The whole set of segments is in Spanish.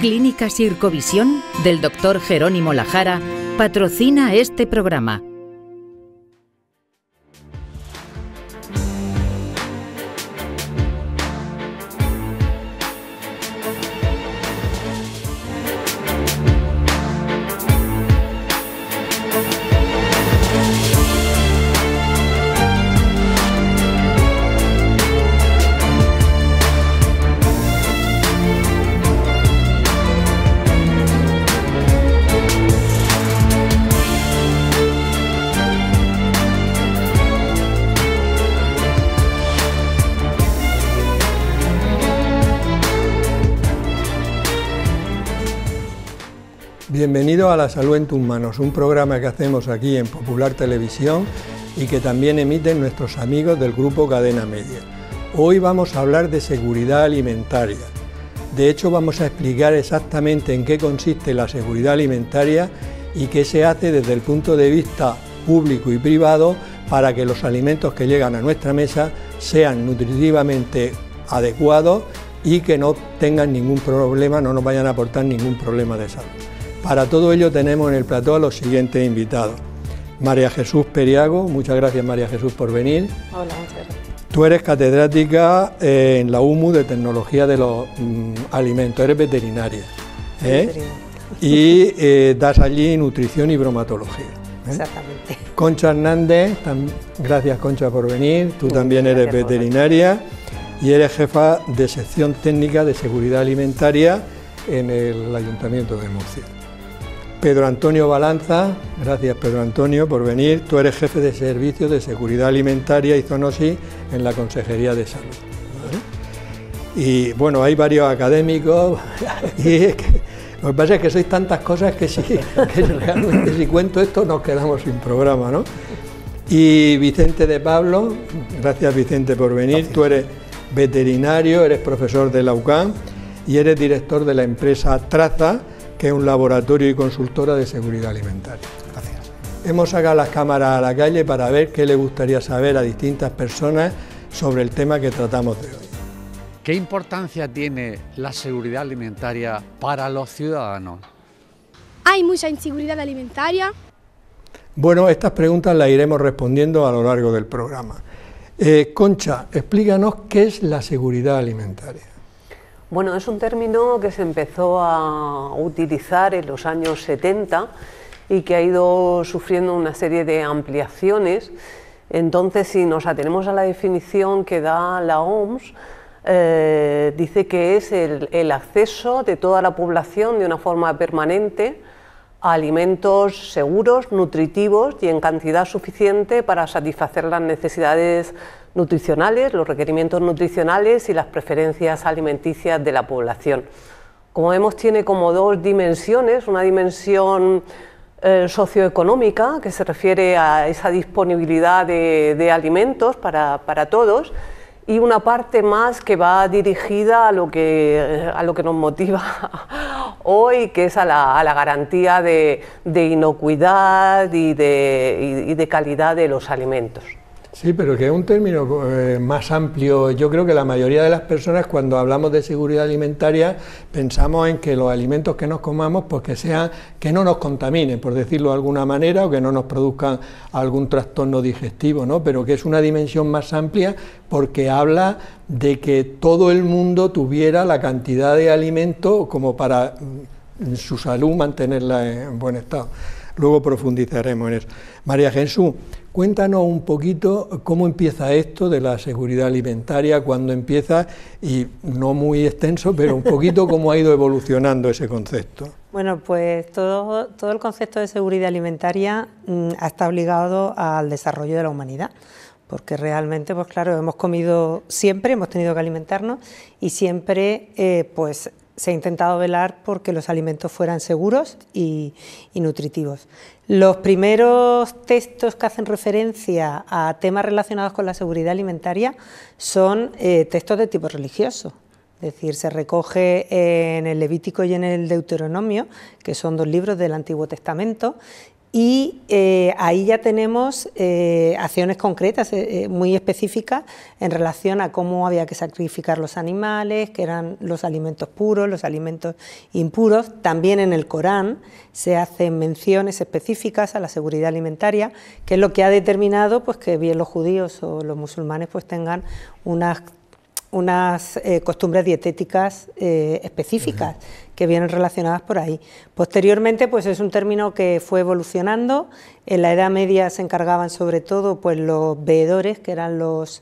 Clínica Sircovisión del Dr. Jerónimo Lajara patrocina este programa. Bienvenido a La Salud en tus manos, un programa que hacemos aquí en Popular Televisión y que también emiten nuestros amigos del grupo Cadena Media. Hoy vamos a hablar de seguridad alimentaria. De hecho, vamos a explicar exactamente en qué consiste la seguridad alimentaria y qué se hace desde el punto de vista público y privado para que los alimentos que llegan a nuestra mesa sean nutritivamente adecuados y que no tengan ningún problema, no nos vayan a aportar ningún problema de salud. Para todo ello tenemos en el plató a los siguientes invitados. María Jesús Periago, muchas gracias María Jesús por venir. Hola, muchas gracias. Tú eres catedrática en la UMU de Tecnología de los Alimentos, eres veterinaria. Y das allí nutrición y bromatología. Exactamente. Concha Hernández, gracias Concha por venir, tú también eres veterinaria y eres jefa de sección técnica de seguridad alimentaria en el Ayuntamiento de Murcia. Pedro Antonio Balanza, gracias Pedro Antonio por venir, tú eres jefe de servicios de seguridad alimentaria y zoonosis en la Consejería de Salud. ¿Vale? Y bueno, hay varios académicos y lo que pasa es que sois tantas cosas que realmente si cuento esto nos quedamos sin programa, ¿no? Y Vicente de Pablo, gracias Vicente por venir, gracias. Tú eres veterinario, eres profesor de la UCAM y eres director de la empresa Traza, que es un laboratorio y consultora de seguridad alimentaria. Gracias. Hemos sacado las cámaras a la calle para ver qué le gustaría saber a distintas personas sobre el tema que tratamos de hoy. ¿Qué importancia tiene la seguridad alimentaria para los ciudadanos? ¿Hay mucha inseguridad alimentaria? Bueno, estas preguntas las iremos respondiendo a lo largo del programa. Concha, explícanos qué es la seguridad alimentaria. Bueno, es un término que se empezó a utilizar en los años 70 y que ha ido sufriendo una serie de ampliaciones. Entonces, si nos atenemos a la definición que da la OMS, dice que es el acceso de toda la población de una forma permanente a alimentos seguros, nutritivos y en cantidad suficiente para satisfacer las necesidades nutricionales, los requerimientos nutricionales y las preferencias alimenticias de la población. Como vemos, tiene como dos dimensiones, una dimensión socioeconómica, que se refiere a esa disponibilidad de alimentos para todos, y una parte más que va dirigida a lo que nos motiva hoy, que es a la garantía de inocuidad y de calidad de los alimentos. Sí, pero que es un término más amplio. Yo creo que la mayoría de las personas cuando hablamos de seguridad alimentaria pensamos en que los alimentos que nos comamos pues que no nos contaminen, por decirlo de alguna manera, o que no nos produzcan algún trastorno digestivo, ¿no? Pero que es una dimensión más amplia porque habla de que todo el mundo tuviera la cantidad de alimento como para su salud mantenerla en buen estado. Luego profundizaremos en eso. María Jesús, cuéntanos un poquito cómo empieza esto de la seguridad alimentaria, cuándo empieza, y no muy extenso, pero un poquito cómo ha ido evolucionando ese concepto. Bueno, pues todo el concepto de seguridad alimentaria ha estado ligado al desarrollo de la humanidad, porque realmente, pues claro, hemos comido siempre, hemos tenido que alimentarnos y siempre, pues se ha intentado velar porque los alimentos fueran seguros y nutritivos. Los primeros textos que hacen referencia a temas relacionados con la seguridad alimentaria son textos de tipo religioso. Es decir, se recoge en el Levítico y en el Deuteronomio, que son dos libros del Antiguo Testamento, Y ahí ya tenemos acciones concretas, muy específicas, en relación a cómo había que sacrificar los animales, que eran los alimentos puros, los alimentos impuros. También en el Corán se hacen menciones específicas a la seguridad alimentaria, que es lo que ha determinado pues, que bien los judíos o los musulmanes pues, tengan unas costumbres dietéticas específicas que vienen relacionadas por ahí. Posteriormente, pues es un término que fue evolucionando. En la Edad Media se encargaban sobre todo pues, los veedores, que eran los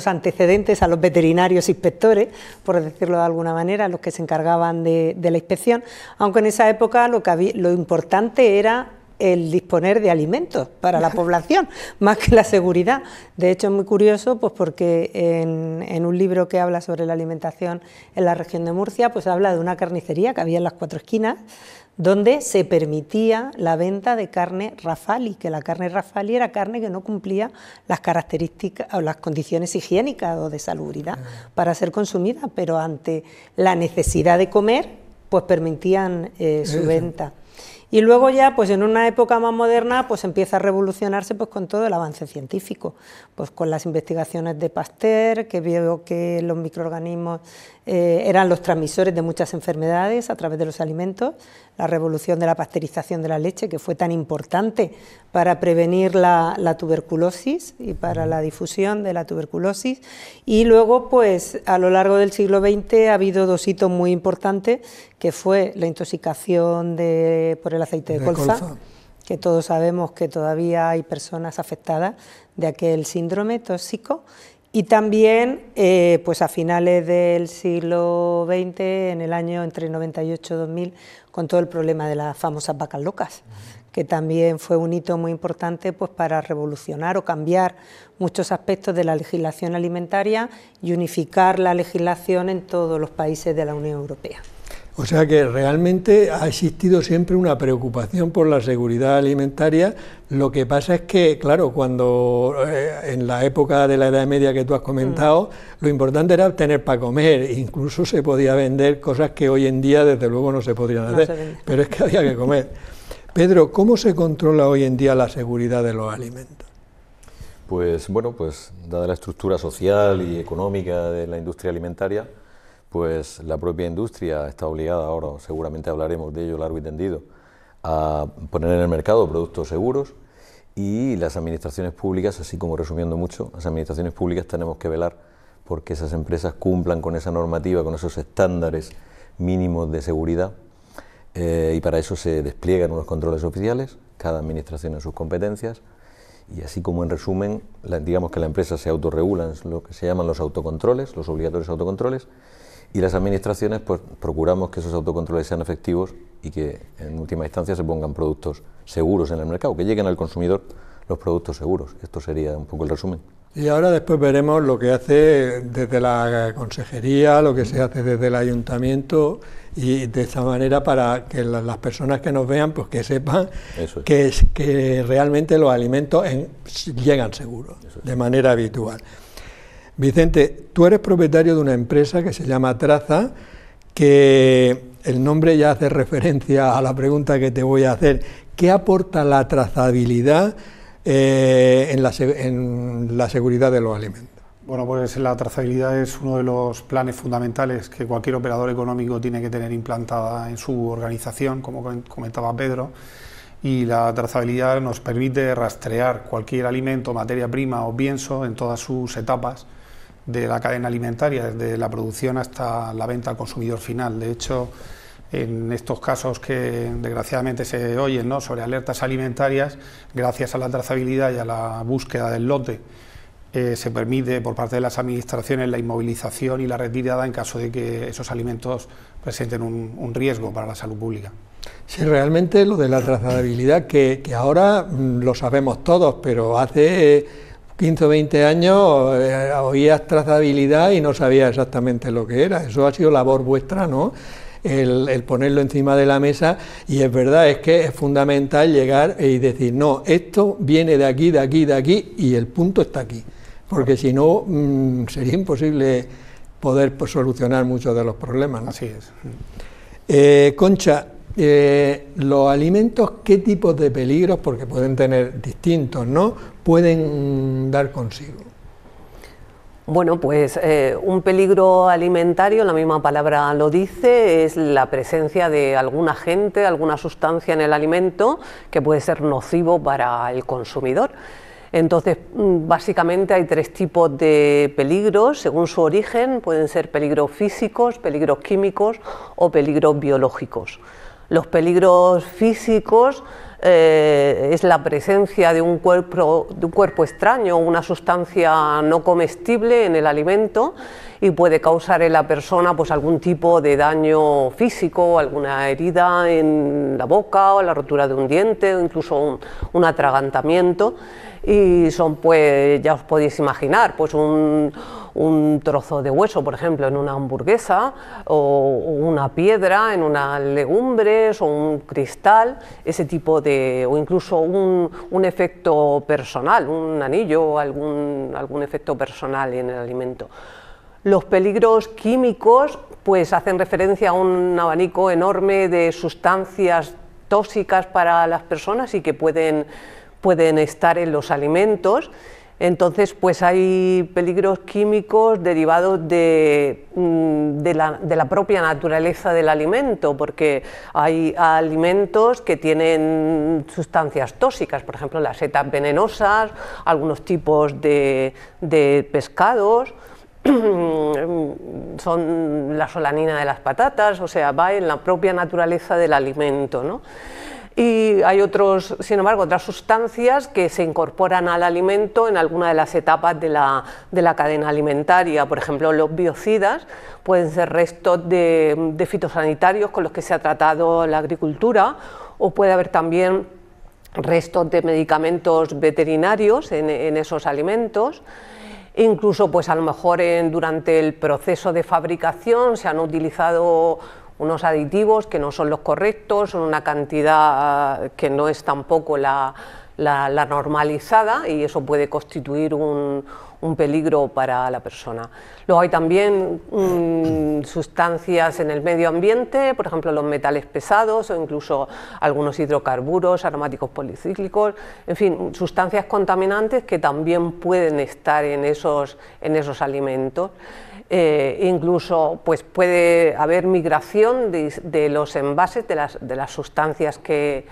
antecedentes a los veterinarios inspectores, por decirlo de alguna manera, los que se encargaban de la inspección, aunque en esa época lo importante era el disponer de alimentos para la población, más que la seguridad. De hecho, es muy curioso, pues porque en un libro que habla sobre la alimentación en la región de Murcia, pues habla de una carnicería que había en las 4 esquinas, donde se permitía la venta de carne rafali, que la carne rafali era carne que no cumplía las características o las condiciones higiénicas o de salubridad para ser consumida, pero ante la necesidad de comer, pues permitían su venta. Y luego ya, pues en una época más moderna, pues empieza a revolucionarse pues con todo el avance científico, pues con las investigaciones de Pasteur, que vio que los microorganismos eran los transmisores de muchas enfermedades a través de los alimentos, la revolución de la pasteurización de la leche, que fue tan importante para prevenir la tuberculosis y para la difusión de la tuberculosis. Y luego, pues a lo largo del siglo XX ha habido 2 hitos muy importantes, que fue la intoxicación por el aceite de colza, que todos sabemos que todavía hay personas afectadas de aquel síndrome tóxico, y también pues a finales del siglo XX, en el año entre 98 y 2000, con todo el problema de las famosas vacas locas, que también fue un hito muy importante pues, para revolucionar o cambiar muchos aspectos de la legislación alimentaria y unificar la legislación en todos los países de la Unión Europea. O sea que realmente ha existido siempre una preocupación por la seguridad alimentaria. Lo que pasa es que, claro, cuando en la época de la Edad Media que tú has comentado, lo importante era obtener para comer, incluso se podía vender cosas que hoy en día desde luego no se podrían hacer, pero es que había que comer. Pedro, ¿cómo se controla hoy en día la seguridad de los alimentos? Pues bueno, pues dada la estructura social y económica de la industria alimentaria, pues la propia industria está obligada, ahora seguramente hablaremos de ello largo y tendido, a poner en el mercado productos seguros, y las administraciones públicas, así como resumiendo mucho, las administraciones públicas tenemos que velar porque esas empresas cumplan con esa normativa, con esos estándares mínimos de seguridad, y para eso se despliegan unos controles oficiales, cada administración en sus competencias, y así como en resumen, digamos que la empresa se autorregula en lo que se llaman los autocontroles, los obligatorios autocontroles, y las administraciones pues procuramos que esos autocontroles sean efectivos y que en última instancia se pongan productos seguros en el mercado, que lleguen al consumidor los productos seguros. Esto sería un poco el resumen. Y ahora después veremos lo que hace desde la consejería, lo que se hace desde el ayuntamiento, y de esa manera para que las personas que nos vean pues que sepan que realmente los alimentos llegan seguros, de manera habitual. Vicente, tú eres propietario de una empresa que se llama Traza, que el nombre ya hace referencia a la pregunta que te voy a hacer. ¿Qué aporta la trazabilidad en la seguridad de los alimentos? Bueno, pues la trazabilidad es uno de los planes fundamentales que cualquier operador económico tiene que tener implantada en su organización, como comentaba Pedro, y la trazabilidad nos permite rastrear cualquier alimento, materia prima o pienso en todas sus etapas de la cadena alimentaria, desde la producción hasta la venta al consumidor final. De hecho, en estos casos que desgraciadamente se oyen, ¿no?, sobre alertas alimentarias, gracias a la trazabilidad y a la búsqueda del lote, se permite por parte de las administraciones la inmovilización y la retirada en caso de que esos alimentos presenten un riesgo para la salud pública. Sí, realmente lo de la trazabilidad, que ahora lo sabemos todos, pero hace 15 o 20 años oías trazabilidad y no sabías exactamente lo que era. Eso ha sido labor vuestra, ¿no?, el ponerlo encima de la mesa, y es verdad, es que es fundamental llegar y decir, no, esto viene de aquí, de aquí, de aquí, y el punto está aquí, porque si no sería imposible poder solucionar muchos de los problemas, ¿no? Así es. Concha, los alimentos, ¿qué tipos de peligros, porque pueden tener distintos, ¿no?, pueden dar consigo? Bueno, pues un peligro alimentario, la misma palabra lo dice, es la presencia de algún agente, alguna sustancia en el alimento que puede ser nocivo para el consumidor. Entonces, básicamente hay tres tipos de peligros, según su origen, pueden ser peligros físicos, peligros químicos o peligros biológicos. Los peligros físicos es la presencia de un cuerpo extraño, una sustancia no comestible en el alimento y puede causar en la persona pues algún tipo de daño físico, alguna herida en la boca o la rotura de un diente o incluso un atragantamiento. Y son, pues ya os podéis imaginar, pues un trozo de hueso, por ejemplo, en una hamburguesa, o una piedra en unas legumbres, o un cristal, ese tipo de, o incluso un efecto personal, un anillo o algún efecto personal en el alimento. Los peligros químicos pues hacen referencia a un abanico enorme de sustancias tóxicas para las personas y que pueden estar en los alimentos. Entonces pues hay peligros químicos derivados de la propia naturaleza del alimento, porque hay alimentos que tienen sustancias tóxicas, por ejemplo las setas venenosas, algunos tipos de pescados, son la solanina de las patatas, o sea, va en la propia naturaleza del alimento, ¿no? Y hay sin embargo, otras sustancias que se incorporan al alimento en alguna de las etapas de la cadena alimentaria. Por ejemplo, los biocidas pueden ser restos de fitosanitarios con los que se ha tratado la agricultura, o puede haber también restos de medicamentos veterinarios en esos alimentos. Incluso, pues a lo mejor durante el proceso de fabricación se han utilizado unos aditivos que no son los correctos, son una cantidad que no es tampoco la normalizada, y eso puede constituir un peligro para la persona. Luego hay también sustancias en el medio ambiente, por ejemplo los metales pesados o incluso algunos hidrocarburos, aromáticos policíclicos, en fin, sustancias contaminantes que también pueden estar en esos alimentos. Incluso pues puede haber migración de los envases, de las sustancias que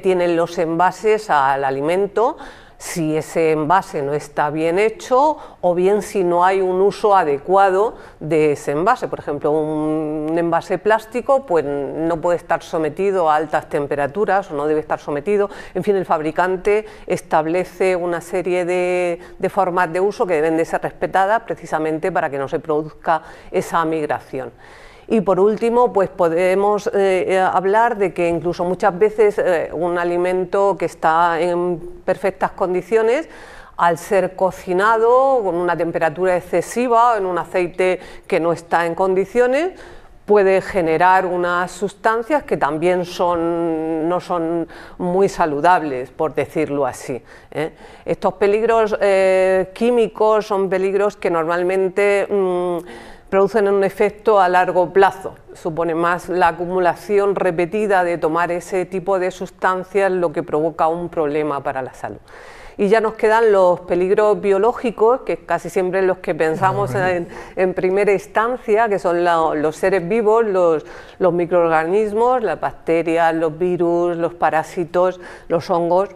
tienen los envases al alimento, si ese envase no está bien hecho o bien si no hay un uso adecuado de ese envase. Por ejemplo, un envase plástico pues no puede estar sometido a altas temperaturas o no debe estar sometido. En fin, el fabricante establece una serie de formas de uso que deben de ser respetadas precisamente para que no se produzca esa migración. Y por último, pues podemos hablar de que incluso muchas veces un alimento que está en perfectas condiciones, al ser cocinado con una temperatura excesiva o en un aceite que no está en condiciones, puede generar unas sustancias que también no son muy saludables, por decirlo así, ¿eh? Estos peligros químicos son peligros que normalmente producen un efecto a largo plazo, supone más la acumulación repetida de tomar ese tipo de sustancias lo que provoca un problema para la salud. Y ya nos quedan los peligros biológicos, que casi siempre los que pensamos en primera instancia, que son los seres vivos, los microorganismos, las bacterias, los virus, los parásitos, los hongos,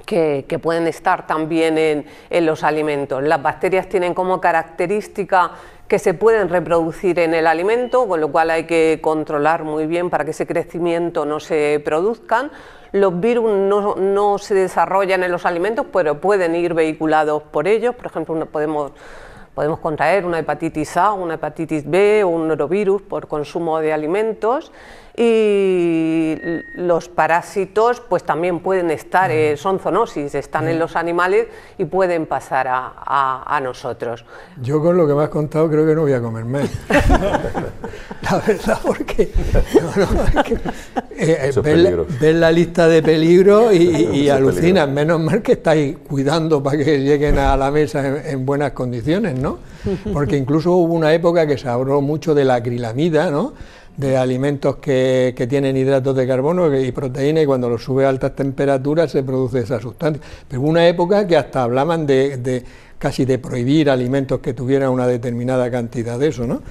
que pueden estar también en los alimentos. Las bacterias tienen como característica que se pueden reproducir en el alimento, con lo cual hay que controlar muy bien para que ese crecimiento no se produzcan. Los virus no se desarrollan en los alimentos, pero pueden ir vehiculados por ellos. Por ejemplo, podemos contraer una hepatitis A, una hepatitis B o un norovirus por consumo de alimentos. Y los parásitos pues también pueden estar, son zoonosis, están en los animales y pueden pasar a nosotros. Yo con lo que me has contado creo que no voy a comer más. la verdad, porque ves la lista de peligros y alucinas. Menos mal que estáis cuidando para que lleguen a la mesa en buenas condiciones, ¿no? Porque incluso hubo una época que se habló mucho de la acrilamida, ¿no?, de alimentos que tienen hidratos de carbono y proteína, y cuando los sube a altas temperaturas se produce esa sustancia. Pero hubo una época que hasta hablaban casi de prohibir alimentos que tuvieran una determinada cantidad de eso, ¿no?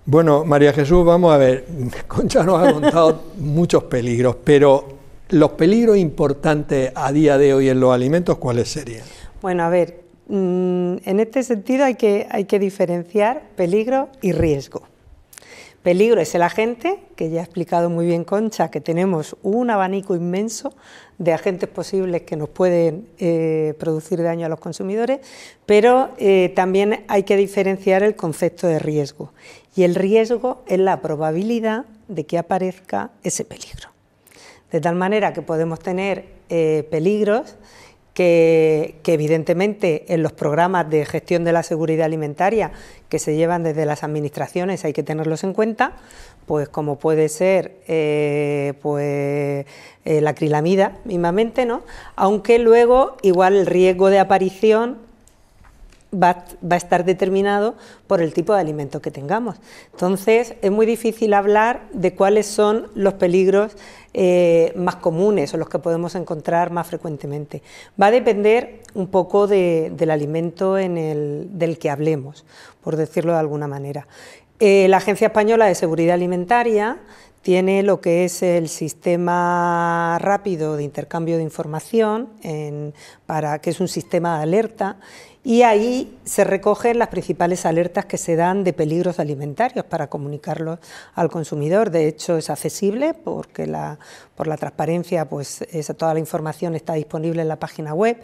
Bueno, María Jesús, vamos a ver, Concha nos ha contado muchos peligros, pero los peligros importantes a día de hoy en los alimentos, ¿cuáles serían? Bueno, a ver, en este sentido hay que diferenciar peligro y riesgo. Peligro es el agente, que ya ha explicado muy bien Concha, que tenemos un abanico inmenso de agentes posibles que nos pueden producir daño a los consumidores, pero también hay que diferenciar el concepto de riesgo. Y el riesgo es la probabilidad de que aparezca ese peligro. De tal manera que podemos tener peligros que evidentemente en los programas de gestión de la seguridad alimentaria que se llevan desde las administraciones hay que tenerlos en cuenta, pues como puede ser la acrilamida mismamente, ¿no? Aunque luego igual el riesgo de aparición va a estar determinado por el tipo de alimento que tengamos. Entonces es muy difícil hablar de cuáles son los peligros más comunes o los que podemos encontrar más frecuentemente. Va a depender un poco del alimento del que hablemos, por decirlo de alguna manera. La Agencia Española de Seguridad Alimentaria tiene lo que es el sistema rápido de intercambio de información, que es un sistema de alerta, y ahí se recogen las principales alertas que se dan de peligros alimentarios para comunicarlos al consumidor. De hecho, es accesible porque por la transparencia, pues toda la información está disponible en la página web,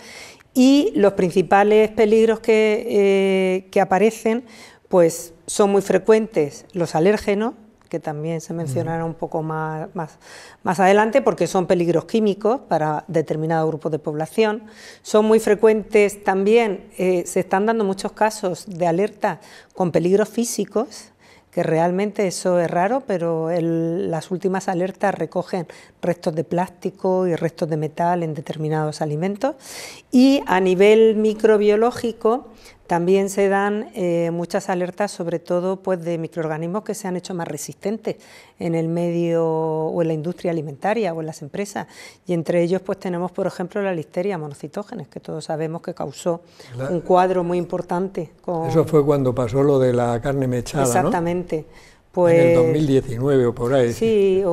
y los principales peligros que aparecen pues son muy frecuentes los alérgenos, que también se mencionará un poco más adelante, porque son peligros químicos para determinado grupo de población. Son muy frecuentes también, se están dando muchos casos de alerta con peligros físicos, que realmente eso es raro, pero las últimas alertas recogen restos de plástico y restos de metal en determinados alimentos. Y a nivel microbiológico también se dan muchas alertas, sobre todo pues, de microorganismos que se han hecho más resistentes en el medio o en la industria alimentaria o en las empresas. Y entre ellos pues, tenemos, por ejemplo, la Listeria monocytogenes, que todos sabemos que causó un cuadro muy importante. Eso fue cuando pasó lo de la carne mechada, exactamente, ¿no? Pues, en el 2019 o por ahí. Sí,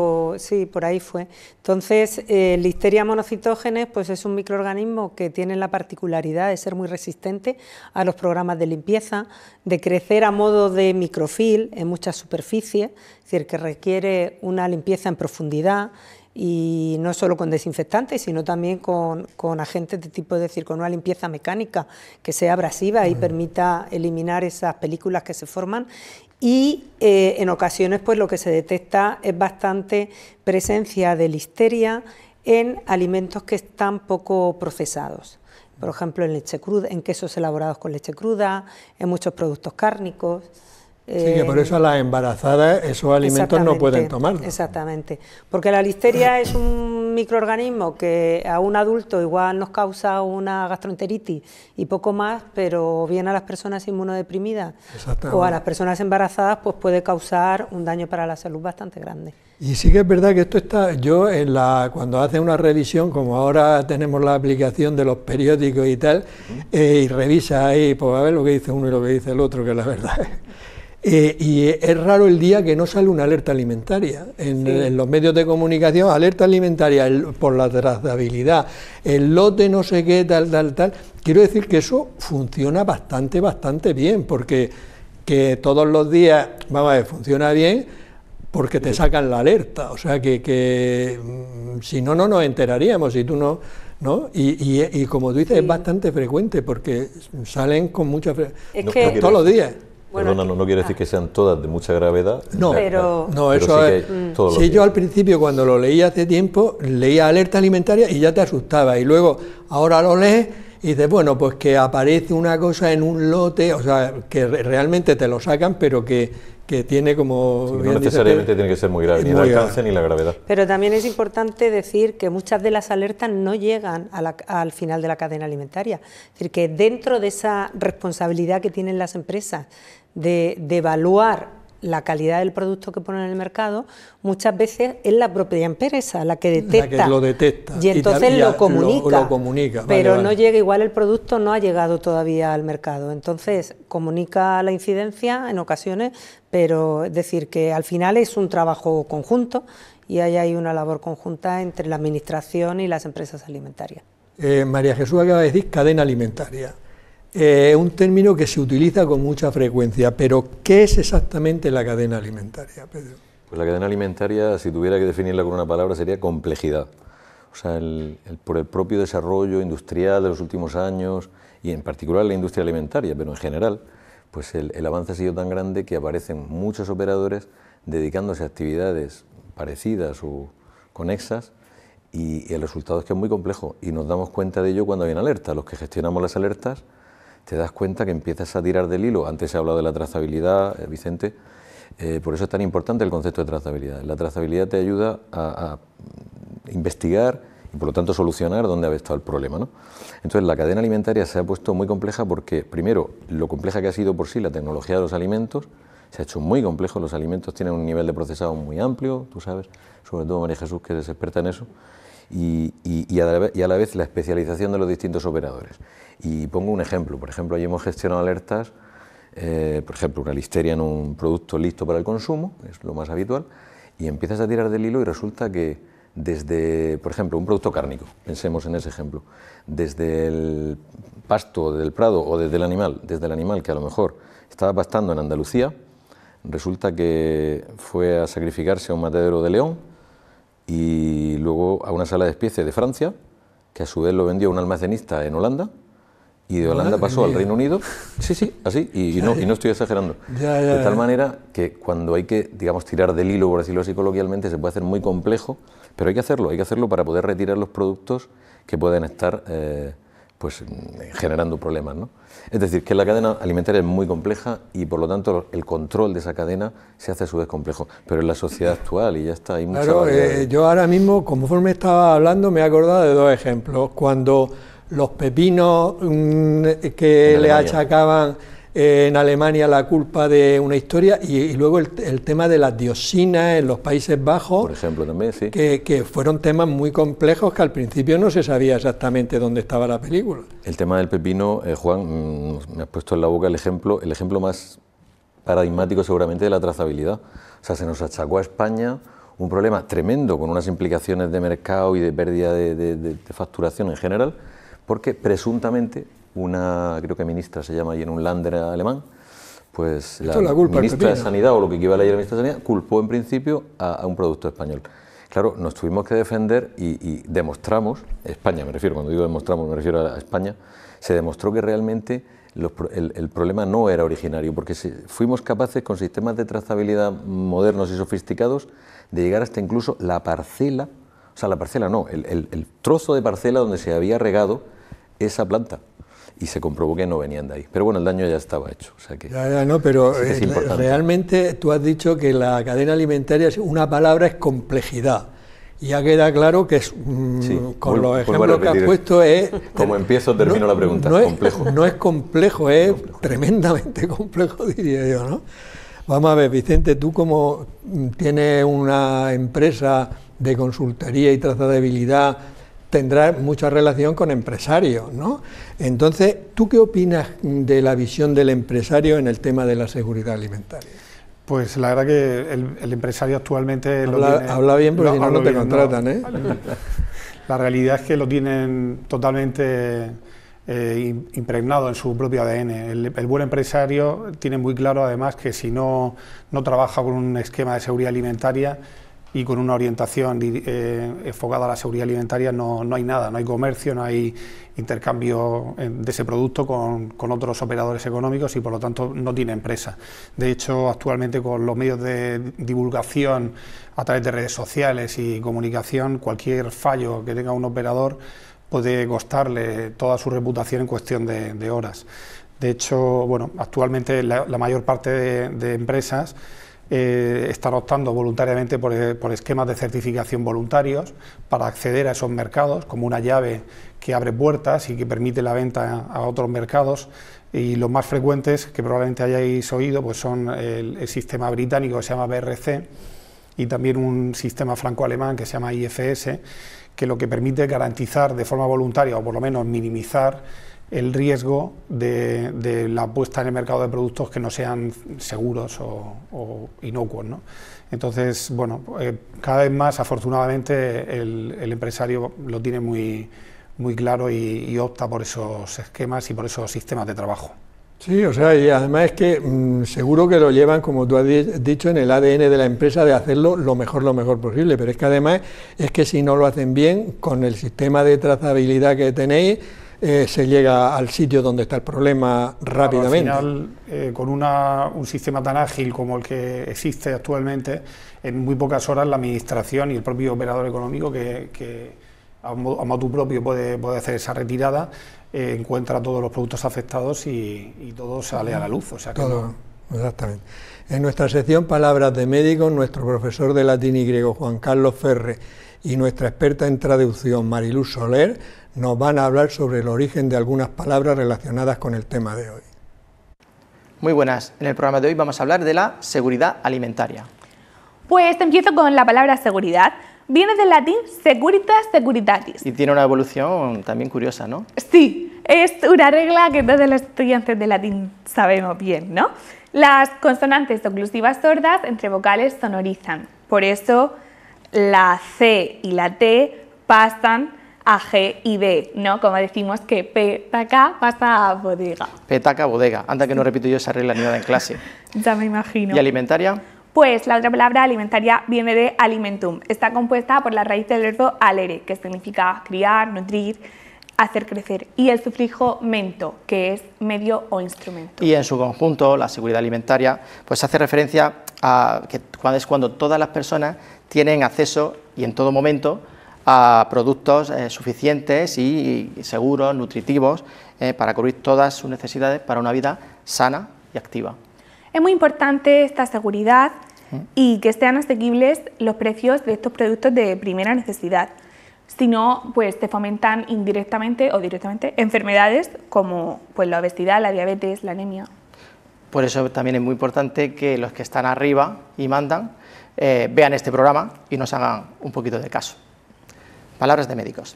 por ahí fue. Entonces, Listeria monocytogenes pues es un microorganismo que tiene la particularidad de ser muy resistente a los programas de limpieza, de crecer a modo de microfil en muchas superficies, es decir, que requiere una limpieza en profundidad, y no solo con desinfectantes, sino también con agentes de tipo, es decir, con una limpieza mecánica que sea abrasiva y permita eliminar esas películas que se forman. Y en ocasiones pues lo que se detecta es bastante presencia de listeria en alimentos que están poco procesados. Por ejemplo, en leche cruda, en quesos elaborados con leche cruda, en muchos productos cárnicos. Sí, que por eso a las embarazadas esos alimentos no pueden tomarlos. Exactamente, porque la listeria es un microorganismo que a un adulto igual nos causa una gastroenteritis y poco más, pero bien a las personas inmunodeprimidas o a las personas embarazadas pues puede causar un daño para la salud bastante grande. Y sí que es verdad que esto está, yo cuando hace una revisión, como ahora tenemos la aplicación de los periódicos y tal, y revisa ahí, pues a ver lo que dice uno y lo que dice el otro, que la verdad es... y es raro el día que no sale una alerta alimentaria en los medios de comunicación, alerta alimentaria por la trazabilidad, el lote no sé qué, tal. Quiero decir que eso funciona bastante bien, porque que todos los días, vamos a ver, funciona bien porque te sacan la alerta, o sea que si no nos enteraríamos, si tú ¿no? Y como tú dices, es bastante frecuente porque salen con mucha frecuencia, todos los días. Bueno, perdona, no quiere decir que sean todas de mucha gravedad. No, pero eso sí es. Todos Sí, yo al principio cuando lo leí hace tiempo, leía alerta alimentaria y ya te asustaba. Y luego, ahora lo lees y dices, bueno, pues que aparece una cosa en un lote, o sea, que realmente te lo sacan, pero que tiene como... Sí, no necesariamente tiene que ser muy grave, ni el alcance ni la gravedad. Pero también es importante decir que muchas de las alertas no llegan al final de la cadena alimentaria. Es decir, que dentro de esa responsabilidad que tienen las empresas de evaluar la calidad del producto que ponen en el mercado, muchas veces es la propia empresa la que detecta, la que lo detecta y entonces lo comunica, pero vale. No llega, igual el producto no ha llegado todavía al mercado, entonces comunica la incidencia en ocasiones, pero es decir que al final es un trabajo conjunto y ahí hay una labor conjunta entre la administración y las empresas alimentarias. María Jesús acaba de decir cadena alimentaria. Es un término que se utiliza con mucha frecuencia, pero ¿qué es exactamente la cadena alimentaria, Pedro? Pues la cadena alimentaria, si tuviera que definirla con una palabra, sería complejidad. O sea, por el propio desarrollo industrial de los últimos años, y en particular la industria alimentaria, pero en general, pues el avance ha sido tan grande que aparecen muchos operadores dedicándose a actividades parecidas o conexas, y el resultado es que es muy complejo, y nos damos cuenta de ello cuando hay una alerta. Los que gestionamos las alertas, te das cuenta que empiezas a tirar del hilo. Antes se ha hablado de la trazabilidad, Vicente, por eso es tan importante el concepto de trazabilidad. La trazabilidad te ayuda a investigar y por lo tanto solucionar dónde ha estado el problema, ¿no? Entonces la cadena alimentaria se ha puesto muy compleja porque, primero, lo compleja que ha sido por sí la tecnología de los alimentos, se ha hecho muy complejo, los alimentos tienen un nivel de procesado muy amplio, tú sabes, sobre todo María Jesús, que eres experta en eso, y a la vez la especialización de los distintos operadores. Y pongo un ejemplo, por ejemplo, allí hemos gestionado alertas, por ejemplo, una listeria en un producto listo para el consumo, es lo más habitual, y empiezas a tirar del hilo y resulta que desde, por ejemplo, un producto cárnico, pensemos en ese ejemplo, desde el pasto del prado o desde el animal que a lo mejor estaba pastando en Andalucía, resulta que fue a sacrificarse a un matadero de León y luego a una sala de especies de Francia, que a su vez lo vendió a un almacenista en Holanda, y de Holanda pasó al Reino Unido, sí, así, y no estoy exagerando, de tal manera que cuando hay que, digamos, tirar del hilo, por decirlo así coloquialmente, se puede hacer muy complejo, pero hay que hacerlo para poder retirar los productos que pueden estar pues generando problemas, ¿no? Es decir, que la cadena alimentaria es muy compleja y por lo tanto el control de esa cadena se hace a su vez complejo, pero en la sociedad actual y ya está, hay mucha variedad. Yo ahora mismo, conforme estaba hablando, me he acordado de dos ejemplos. Cuando los pepinos que le achacaban en Alemania la culpa de una historia y luego el tema de las dioxinas en los Países Bajos, por ejemplo, también, sí. que fueron temas muy complejos que al principio no se sabía exactamente dónde estaba la película. El tema del pepino, Juan, me has puesto en la boca el ejemplo más paradigmático seguramente de la trazabilidad. O sea, se nos achacó a España un problema tremendo con unas implicaciones de mercado y de pérdida de facturación en general, porque presuntamente una, creo que ministra se llama ahí en un Länder alemán, pues la ministra de Sanidad, o lo que equivale a la ministra de Sanidad, culpó en principio a un producto español. Claro, nos tuvimos que defender y demostramos, España me refiero, cuando digo demostramos me refiero a España, se demostró que realmente el problema no era originario, porque fuimos capaces con sistemas de trazabilidad modernos y sofisticados de llegar hasta incluso la parcela, o sea, la parcela no, el trozo de parcela donde se había regado esa planta. Y se comprobó que no venían de ahí. Pero bueno, el daño ya estaba hecho. O sea que pero sí realmente tú has dicho que la cadena alimentaria, una palabra es complejidad. Y ya queda claro que es, con los ejemplos que has puesto es... Como empiezo, termino la pregunta. Complejo. No es complejo, es tremendamente complejo, diría yo, ¿no? Vamos a ver, Vicente, tú como tienes una empresa de consultoría y trazabilidad, tendrá mucha relación con empresarios, ¿no? Entonces, ¿tú qué opinas de la visión del empresario en el tema de la seguridad alimentaria? Pues la verdad que el empresario actualmente habla bien porque si no, no te contratan, ¿eh? La realidad es que lo tienen totalmente impregnado en su propio ADN. El buen empresario tiene muy claro además que si no trabaja con un esquema de seguridad alimentaria y con una orientación enfocada a la seguridad alimentaria, no hay nada, no hay comercio, no hay intercambio de ese producto con otros operadores económicos y por lo tanto no tiene empresa. De hecho, actualmente con los medios de divulgación a través de redes sociales y comunicación, cualquier fallo que tenga un operador puede costarle toda su reputación en cuestión de horas. De hecho, bueno, actualmente la mayor parte de empresas están optando voluntariamente por esquemas de certificación voluntarios para acceder a esos mercados, como una llave que abre puertas y que permite la venta a otros mercados. Y los más frecuentes, que probablemente hayáis oído, pues son el sistema británico que se llama BRC y también un sistema franco-alemán que se llama IFS, que lo que permite es garantizar de forma voluntaria, o por lo menos minimizar el riesgo de la puesta en el mercado de productos que no sean seguros o inocuos, ¿no? Entonces, bueno, cada vez más, afortunadamente, el empresario lo tiene muy claro y opta por esos esquemas y por esos sistemas de trabajo. Sí, o sea, y además es que seguro que lo llevan, como tú has dicho, en el ADN de la empresa de hacerlo lo mejor posible, pero es que además es que si no lo hacen bien, con el sistema de trazabilidad que tenéis, se llega al sitio donde está el problema rápidamente. Claro, al final, con un sistema tan ágil como el que existe actualmente, en muy pocas horas la administración y el propio operador económico que a motu propio puede hacer esa retirada, encuentra todos los productos afectados y todo sale a la luz. O sea que todo, exactamente. En nuestra sección Palabras de Médicos, nuestro profesor de latín y griego Juan Carlos Ferre y nuestra experta en traducción Mariluz Soler nos van a hablar sobre el origen de algunas palabras relacionadas con el tema de hoy. Muy buenas, en el programa de hoy vamos a hablar de la seguridad alimentaria. Pues empiezo con la palabra seguridad. Viene del latín securitas securitatis. Y tiene una evolución también curiosa, ¿no? Sí, es una regla que todos los estudiantes de latín sabemos bien, ¿no? Las consonantes oclusivas sordas entre vocales sonorizan. Por eso la C y la T pasan a G y B, ¿no? Como decimos que P taca pasa a bodega. P taca bodega. Anda que no repito yo esa regla ni nada en clase. Ya me imagino. ¿Y alimentaria? Pues la otra palabra alimentaria viene de alimentum. Está compuesta por la raíz del verbo alere, que significa criar, nutrir, hacer crecer, y el sufijo mento, que es medio o instrumento. Y en su conjunto, la seguridad alimentaria, pues hace referencia a que es cuando todas las personas tienen acceso y en todo momento a productos suficientes y seguros, nutritivos, para cubrir todas sus necesidades para una vida sana y activa. Es muy importante esta seguridad y que sean asequibles los precios de estos productos de primera necesidad. Si no, pues se fomentan indirectamente o directamente enfermedades como pues, la obesidad, la diabetes, la anemia. Por eso también es muy importante que los que están arriba y mandan vean este programa y nos hagan un poquito de caso. Palabras de médicos.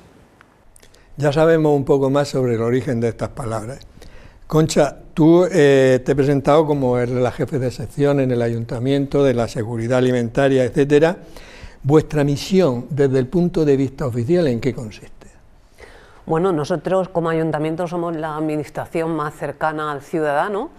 Ya sabemos un poco más sobre el origen de estas palabras. Concha, tú te he presentado como la jefe de sección en el Ayuntamiento de la Seguridad Alimentaria, etcétera. ¿Vuestra misión desde el punto de vista oficial en qué consiste? Bueno, nosotros como Ayuntamiento somos la administración más cercana al ciudadano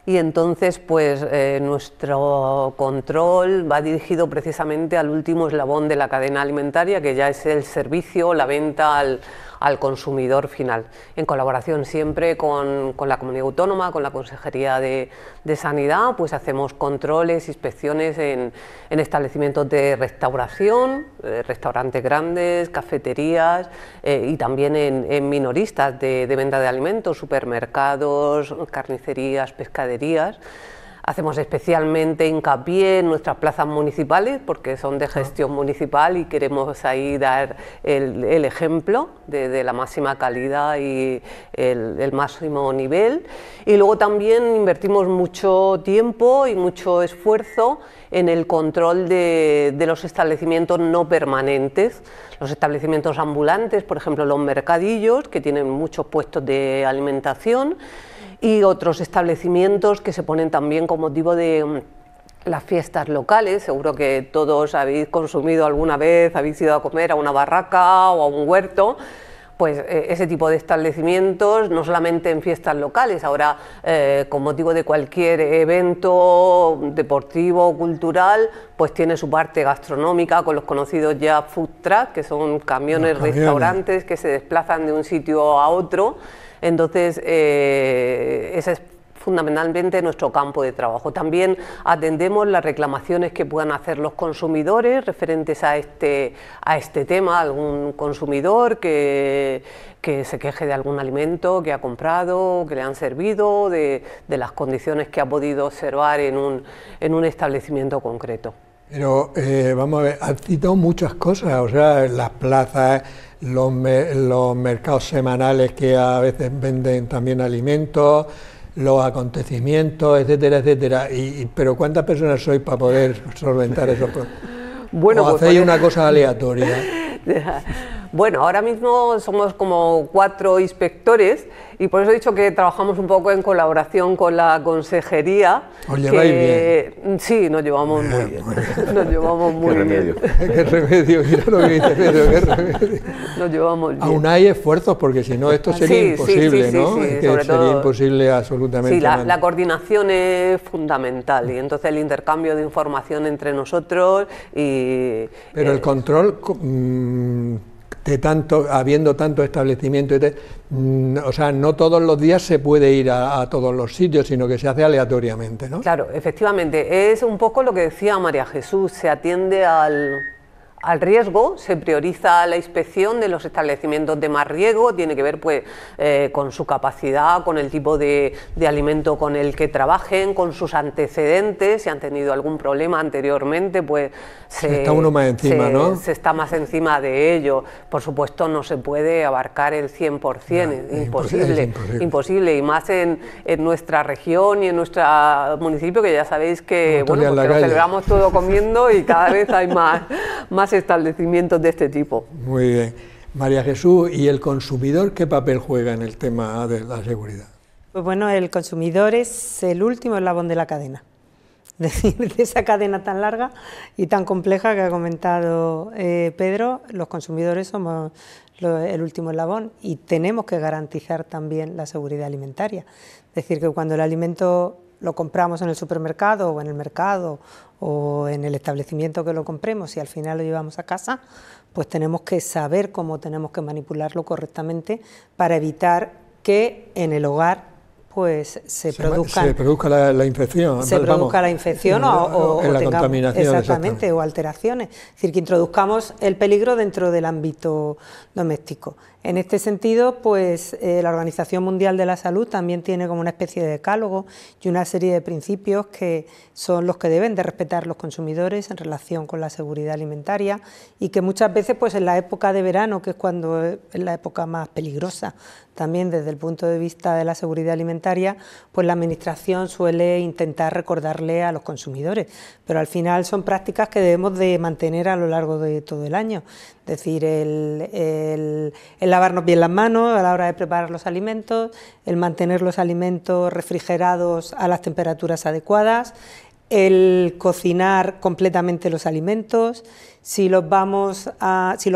y entonces pues nuestro control va dirigido precisamente al último eslabón de la cadena alimentaria, que ya es el servicio, la venta al consumidor final, en colaboración siempre con la comunidad autónoma, con la Consejería de Sanidad, pues hacemos controles, inspecciones en establecimientos de restauración, restaurantes grandes, cafeterías y también en minoristas de venta de alimentos, supermercados, carnicerías, pescaderías. Hacemos especialmente hincapié en nuestras plazas municipales porque son de gestión municipal y queremos ahí dar el ejemplo de la máxima calidad y el máximo nivel. Y luego también invertimos mucho tiempo y mucho esfuerzo en el control de los establecimientos no permanentes, los establecimientos ambulantes, por ejemplo los mercadillos, que tienen muchos puestos de alimentación, y otros establecimientos que se ponen también con motivo de las fiestas locales. Seguro que todos habéis consumido alguna vez, habéis ido a comer a una barraca o a un huerto, pues ese tipo de establecimientos, no solamente en fiestas locales, ahora con motivo de cualquier evento deportivo o cultural, pues tiene su parte gastronómica con los conocidos ya food truck, que son camiones, restaurantes que se desplazan de un sitio a otro. Entonces ese fundamentalmente nuestro campo de trabajo. También atendemos las reclamaciones que puedan hacer los consumidores referentes a este tema, algún consumidor que se queje de algún alimento que ha comprado, que le han servido, de las condiciones que ha podido observar en un establecimiento concreto. Pero vamos a ver, has citado muchas cosas, o sea, las plazas, los mercados semanales que a veces venden también alimentos, los acontecimientos, etcétera, etcétera. Pero ¿cuántas personas sois para poder solventar esos problemas? Bueno, ¿O hacéis una cosa aleatoria? Bueno, ahora mismo somos como 4 inspectores y por eso he dicho que trabajamos un poco en colaboración con la consejería. ¿Os lleváis bien? Sí, nos llevamos muy bien. Nos llevamos muy bien. Qué remedio, mira lo que dice Pedro, qué remedio. Nos llevamos bien. Aún hay esfuerzos porque si no esto sería imposible, ¿no? Es que sería imposible absolutamente. Sí, la coordinación es fundamental y entonces el intercambio de información entre nosotros y... Pero el control... habiendo tanto establecimiento, o sea, no todos los días se puede ir a todos los sitios, sino que se hace aleatoriamente, ¿no? Claro, efectivamente, es un poco lo que decía María Jesús, se atiende al riesgo, se prioriza la inspección de los establecimientos de más riesgo, tiene que ver pues con su capacidad, con el tipo de alimento con el que trabajen, con sus antecedentes, si han tenido algún problema anteriormente, pues está uno más encima, ¿no? Se está más encima de ello. Por supuesto no se puede abarcar el 100%, es imposible, y más en nuestra región y en nuestro municipio, que ya sabéis que bueno, pues lo celebramos todo comiendo y cada vez hay más establecimientos de este tipo. Muy bien. María Jesús, ¿y el consumidor qué papel juega en el tema de la seguridad? Pues bueno, el consumidor es el último eslabón de la cadena. Es decir, de esa cadena tan larga y tan compleja que ha comentado Pedro, los consumidores somos el último eslabón y tenemos que garantizar también la seguridad alimentaria. Es decir, que cuando el alimento lo compramos en el supermercado o en el mercado o en el establecimiento que lo compremos y al final lo llevamos a casa, pues tenemos que saber cómo tenemos que manipularlo correctamente para evitar que en el hogar pues se produzca la infección. Se produzca la infección o la contaminación. Exactamente, o alteraciones. Es decir, que introduzcamos el peligro dentro del ámbito doméstico. En este sentido, pues la Organización Mundial de la Salud también tiene como una especie de decálogo y una serie de principios que son los que deben de respetar los consumidores en relación con la seguridad alimentaria y que muchas veces pues en la época de verano, que es cuando es la época más peligrosa también desde el punto de vista de la seguridad alimentaria, pues la Administración suele intentar recordarle a los consumidores, pero al final son prácticas que debemos de mantener a lo largo de todo el año. Es decir, el lavarnos bien las manos a la hora de preparar los alimentos, el mantener los alimentos refrigerados a las temperaturas adecuadas, el cocinar completamente los alimentos, si los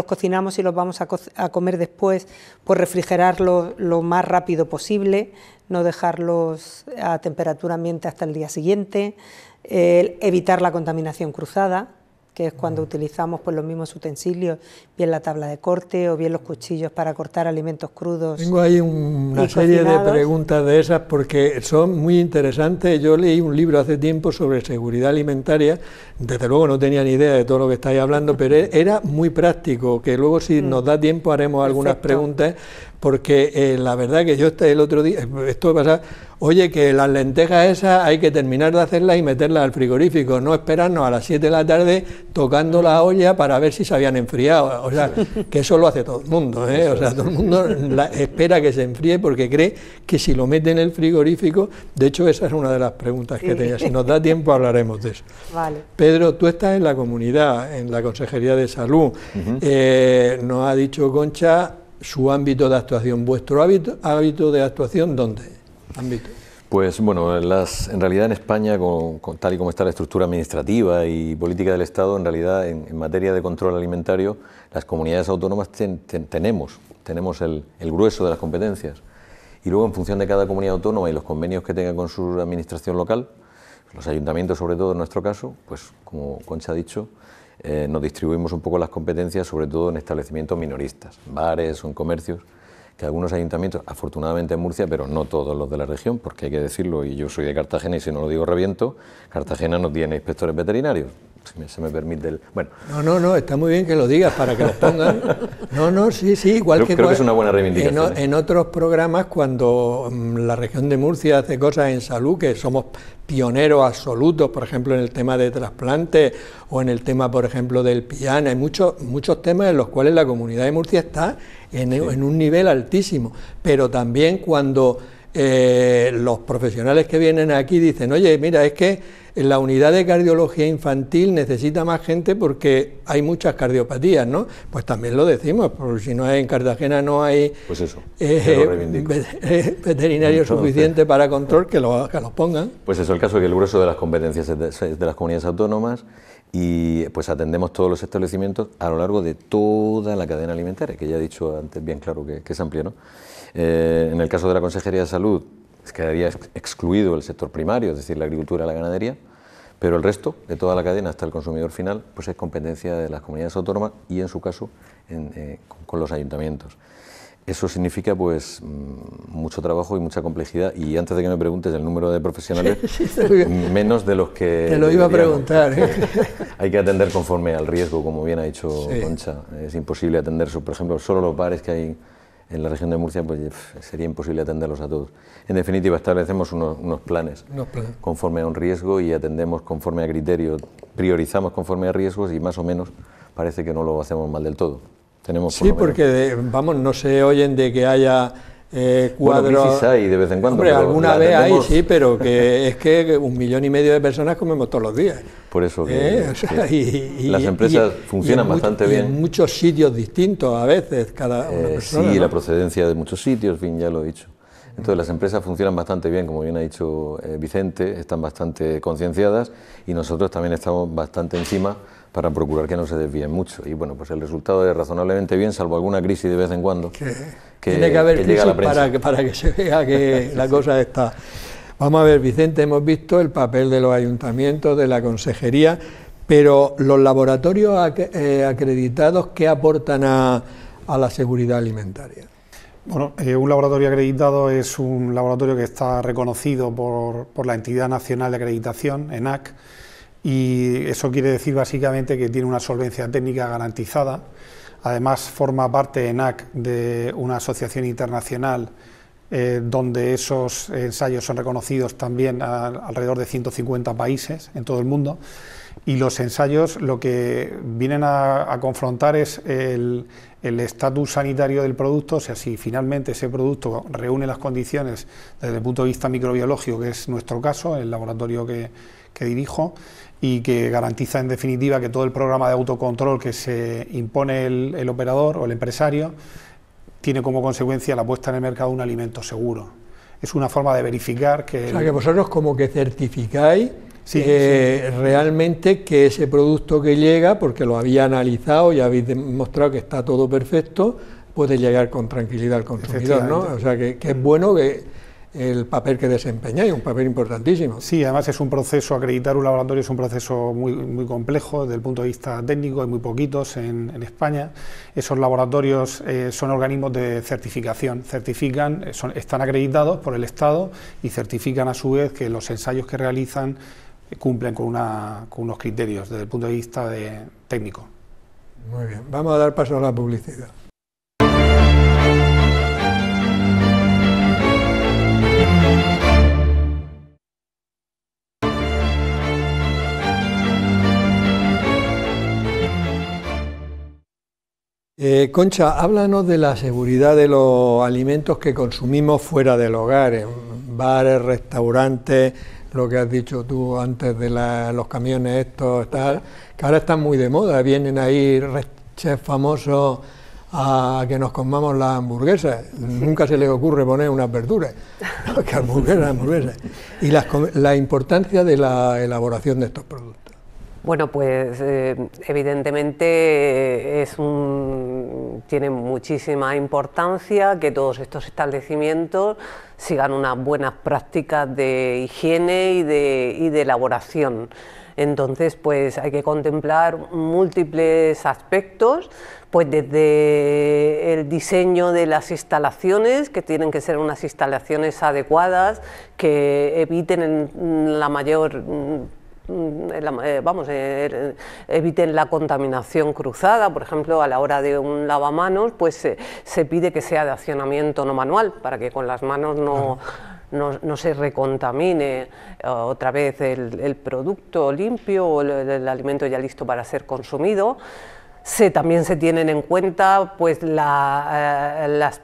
cocinamos y los vamos a comer después, pues refrigerarlos lo más rápido posible, no dejarlos a temperatura ambiente hasta el día siguiente, evitar la contaminación cruzada, que es cuando utilizamos pues los mismos utensilios, bien la tabla de corte o bien los cuchillos para cortar alimentos crudos. Tengo ahí una serie de preguntas de esas porque son muy interesantes. Yo leí un libro hace tiempo sobre seguridad alimentaria, desde luego no tenía ni idea de todo lo que estáis hablando, pero era muy práctico, que luego si nos da tiempo haremos algunas preguntas, porque la verdad que yo el otro día, esto pasa, oye, que las lentejas esas hay que terminar de hacerlas y meterlas al frigorífico, no esperarnos a las 7 de la tarde tocando la olla para ver si se habían enfriado, o sea, que eso lo hace todo el mundo, o sea, todo el mundo espera que se enfríe porque cree que si lo mete en el frigorífico, de hecho esa es una de las preguntas que tenía, si nos da tiempo hablaremos de eso. Vale. Pedro, tú estás en la comunidad, en la Consejería de Salud, nos ha dicho Concha su ámbito de actuación. ¿Vuestro hábito de actuación dónde? ¿Ámbito? Pues bueno, en realidad en España, tal y como está la estructura administrativa y política del Estado, en realidad en materia de control alimentario, las comunidades autónomas tenemos el grueso de las competencias. Y luego, en función de cada comunidad autónoma y los convenios que tenga con su administración local, los ayuntamientos sobre todo en nuestro caso, pues como Concha ha dicho, nos distribuimos un poco las competencias, sobre todo en establecimientos minoristas, bares o en comercios, que algunos ayuntamientos, afortunadamente en Murcia, pero no todos los de la región, porque hay que decirlo, y yo soy de Cartagena y si no lo digo reviento, Cartagena no tiene inspectores veterinarios, si se me permite el... Bueno. No, está muy bien que lo digas para que los pongan. Sí, igual creo que es una buena reivindicación. En otros programas, cuando la región de Murcia hace cosas en salud, que somos pioneros absolutos, por ejemplo, en el tema de trasplantes o en el tema, por ejemplo, del pian, hay muchos temas en los cuales la Comunidad de Murcia está en un nivel altísimo, pero también cuando los profesionales que vienen aquí dicen, oye, mira, es que la unidad de cardiología infantil necesita más gente porque hay muchas cardiopatías, ¿no? Pues también lo decimos, porque si no hay en Cartagena no hay pues eso, veterinarios suficientes para control, que los pongan. Pues eso, el caso es que el grueso de las competencias es de las comunidades autónomas y pues atendemos todos los establecimientos a lo largo de toda la cadena alimentaria, que ya he dicho antes bien claro que es amplia, ¿no? En el caso de la Consejería de Salud quedaría excluido el sector primario, es decir, la agricultura y la ganadería, pero el resto de toda la cadena hasta el consumidor final pues es competencia de las comunidades autónomas y en su caso con los ayuntamientos. Eso significa pues mucho trabajo y mucha complejidad, y antes de que me preguntes el número de profesionales, menos de los que... Te lo iba a preguntar. Hay que atender conforme al riesgo, como bien ha dicho Concha, es imposible atender, por ejemplo, solo los bares que hay en la región de Murcia, pues sería imposible atenderlos a todos. En definitiva, establecemos unos planes conforme a un riesgo y atendemos conforme a criterios, priorizamos conforme a riesgos y más o menos parece que no lo hacemos mal del todo. Tenemos porque no se oyen de que haya cuadros... Bueno, crisis hay de vez en cuando. Hombre, alguna vez hay, sí, pero que es que 1,5 millones de personas comemos todos los días. Por eso las empresas funcionan bastante bien. En muchos sitios distintos a veces, cada una persona. Sí, ¿no? La procedencia de muchos sitios, en fin, ya lo he dicho. Entonces las empresas funcionan bastante bien, como bien ha dicho Vicente, están bastante concienciadas y nosotros también estamos bastante encima para procurar que no se desvíen mucho. Y bueno, pues el resultado es razonablemente bien, salvo alguna crisis de vez en cuando. Tiene que haber crisis para que se vea que la cosa está... Vamos a ver, Vicente, hemos visto el papel de los ayuntamientos, de la consejería, pero los laboratorios acreditados, ¿qué aportan a la seguridad alimentaria? Bueno, un laboratorio acreditado es un laboratorio que está reconocido por la Entidad Nacional de Acreditación, ENAC, y eso quiere decir básicamente que tiene una solvencia técnica garantizada. Además forma parte ENAC de una asociación internacional donde esos ensayos son reconocidos también alrededor de 150 países en todo el mundo, y los ensayos lo que vienen a confrontar es el estatus sanitario del producto, o sea, si finalmente ese producto reúne las condiciones desde el punto de vista microbiológico, que es nuestro caso, el laboratorio que dirijo, y que garantiza en definitiva que todo el programa de autocontrol que se impone el operador o el empresario tiene como consecuencia la puesta en el mercado de un alimento seguro. Es una forma de verificar que... O sea, que vosotros como que certificáis realmente que ese producto que llega, porque lo había analizado y habéis demostrado que está todo perfecto, puede llegar con tranquilidad al consumidor, ¿no? O sea, que es bueno que el papel que desempeñáis, un papel importantísimo. Sí, además es un proceso, acreditar un laboratorio es un proceso muy complejo desde el punto de vista técnico, hay muy poquitos en España. Esos laboratorios son organismos de certificación, están acreditados por el Estado y certifican a su vez que los ensayos que realizan cumplen con unos criterios desde el punto de vista técnico. Muy bien, vamos a dar paso a la publicidad. Concha, háblanos de la seguridad de los alimentos que consumimos fuera del hogar, en bares, restaurantes, lo que has dicho tú antes de los camiones estos, tal, que ahora están muy de moda, vienen ahí chefs famosos a que nos comamos las hamburguesas, nunca se les ocurre poner unas verduras, que hamburguesas. Y la importancia de la elaboración de estos productos. Bueno, pues evidentemente tiene muchísima importancia que todos estos establecimientos sigan unas buenas prácticas de higiene y de elaboración. Entonces, pues hay que contemplar múltiples aspectos, pues desde el diseño de las instalaciones, que tienen que ser unas instalaciones adecuadas, que eviten eviten la contaminación cruzada. Por ejemplo, a la hora de un lavamanos, pues se pide que sea de accionamiento no manual, para que con las manos no se recontamine otra vez el producto limpio o el alimento ya listo para ser consumido. También se tienen en cuenta pues, los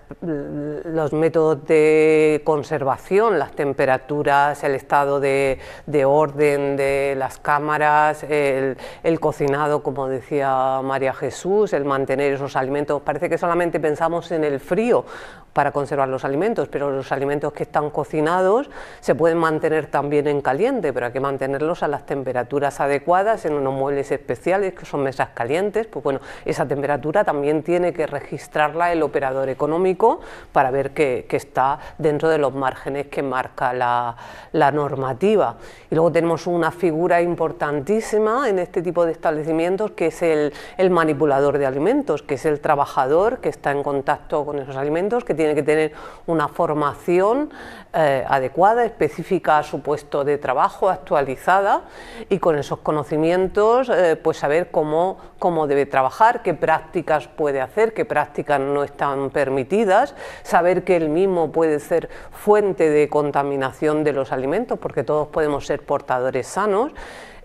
métodos de conservación, las temperaturas, el estado de orden de las cámaras, el cocinado, como decía María Jesús, el mantener esos alimentos. Parece que solamente pensamos en el frío para conservar los alimentos, pero los alimentos que están cocinados se pueden mantener también en caliente, pero hay que mantenerlos a las temperaturas adecuadas en unos muebles especiales que son mesas calientes. Pues bueno, esa temperatura también tiene que registrarla el operador económico para ver que está dentro de los márgenes que marca la normativa. Y luego tenemos una figura importantísima en este tipo de establecimientos, que es el manipulador de alimentos, que es el trabajador que está en contacto con esos alimentos, que tiene que tener una formación adecuada, específica a su puesto de trabajo, actualizada, y con esos conocimientos pues saber cómo debe trabajar, qué prácticas puede hacer, qué prácticas no están permitidas, saber que él mismo puede ser fuente de contaminación de los alimentos, porque todos podemos ser portadores sanos.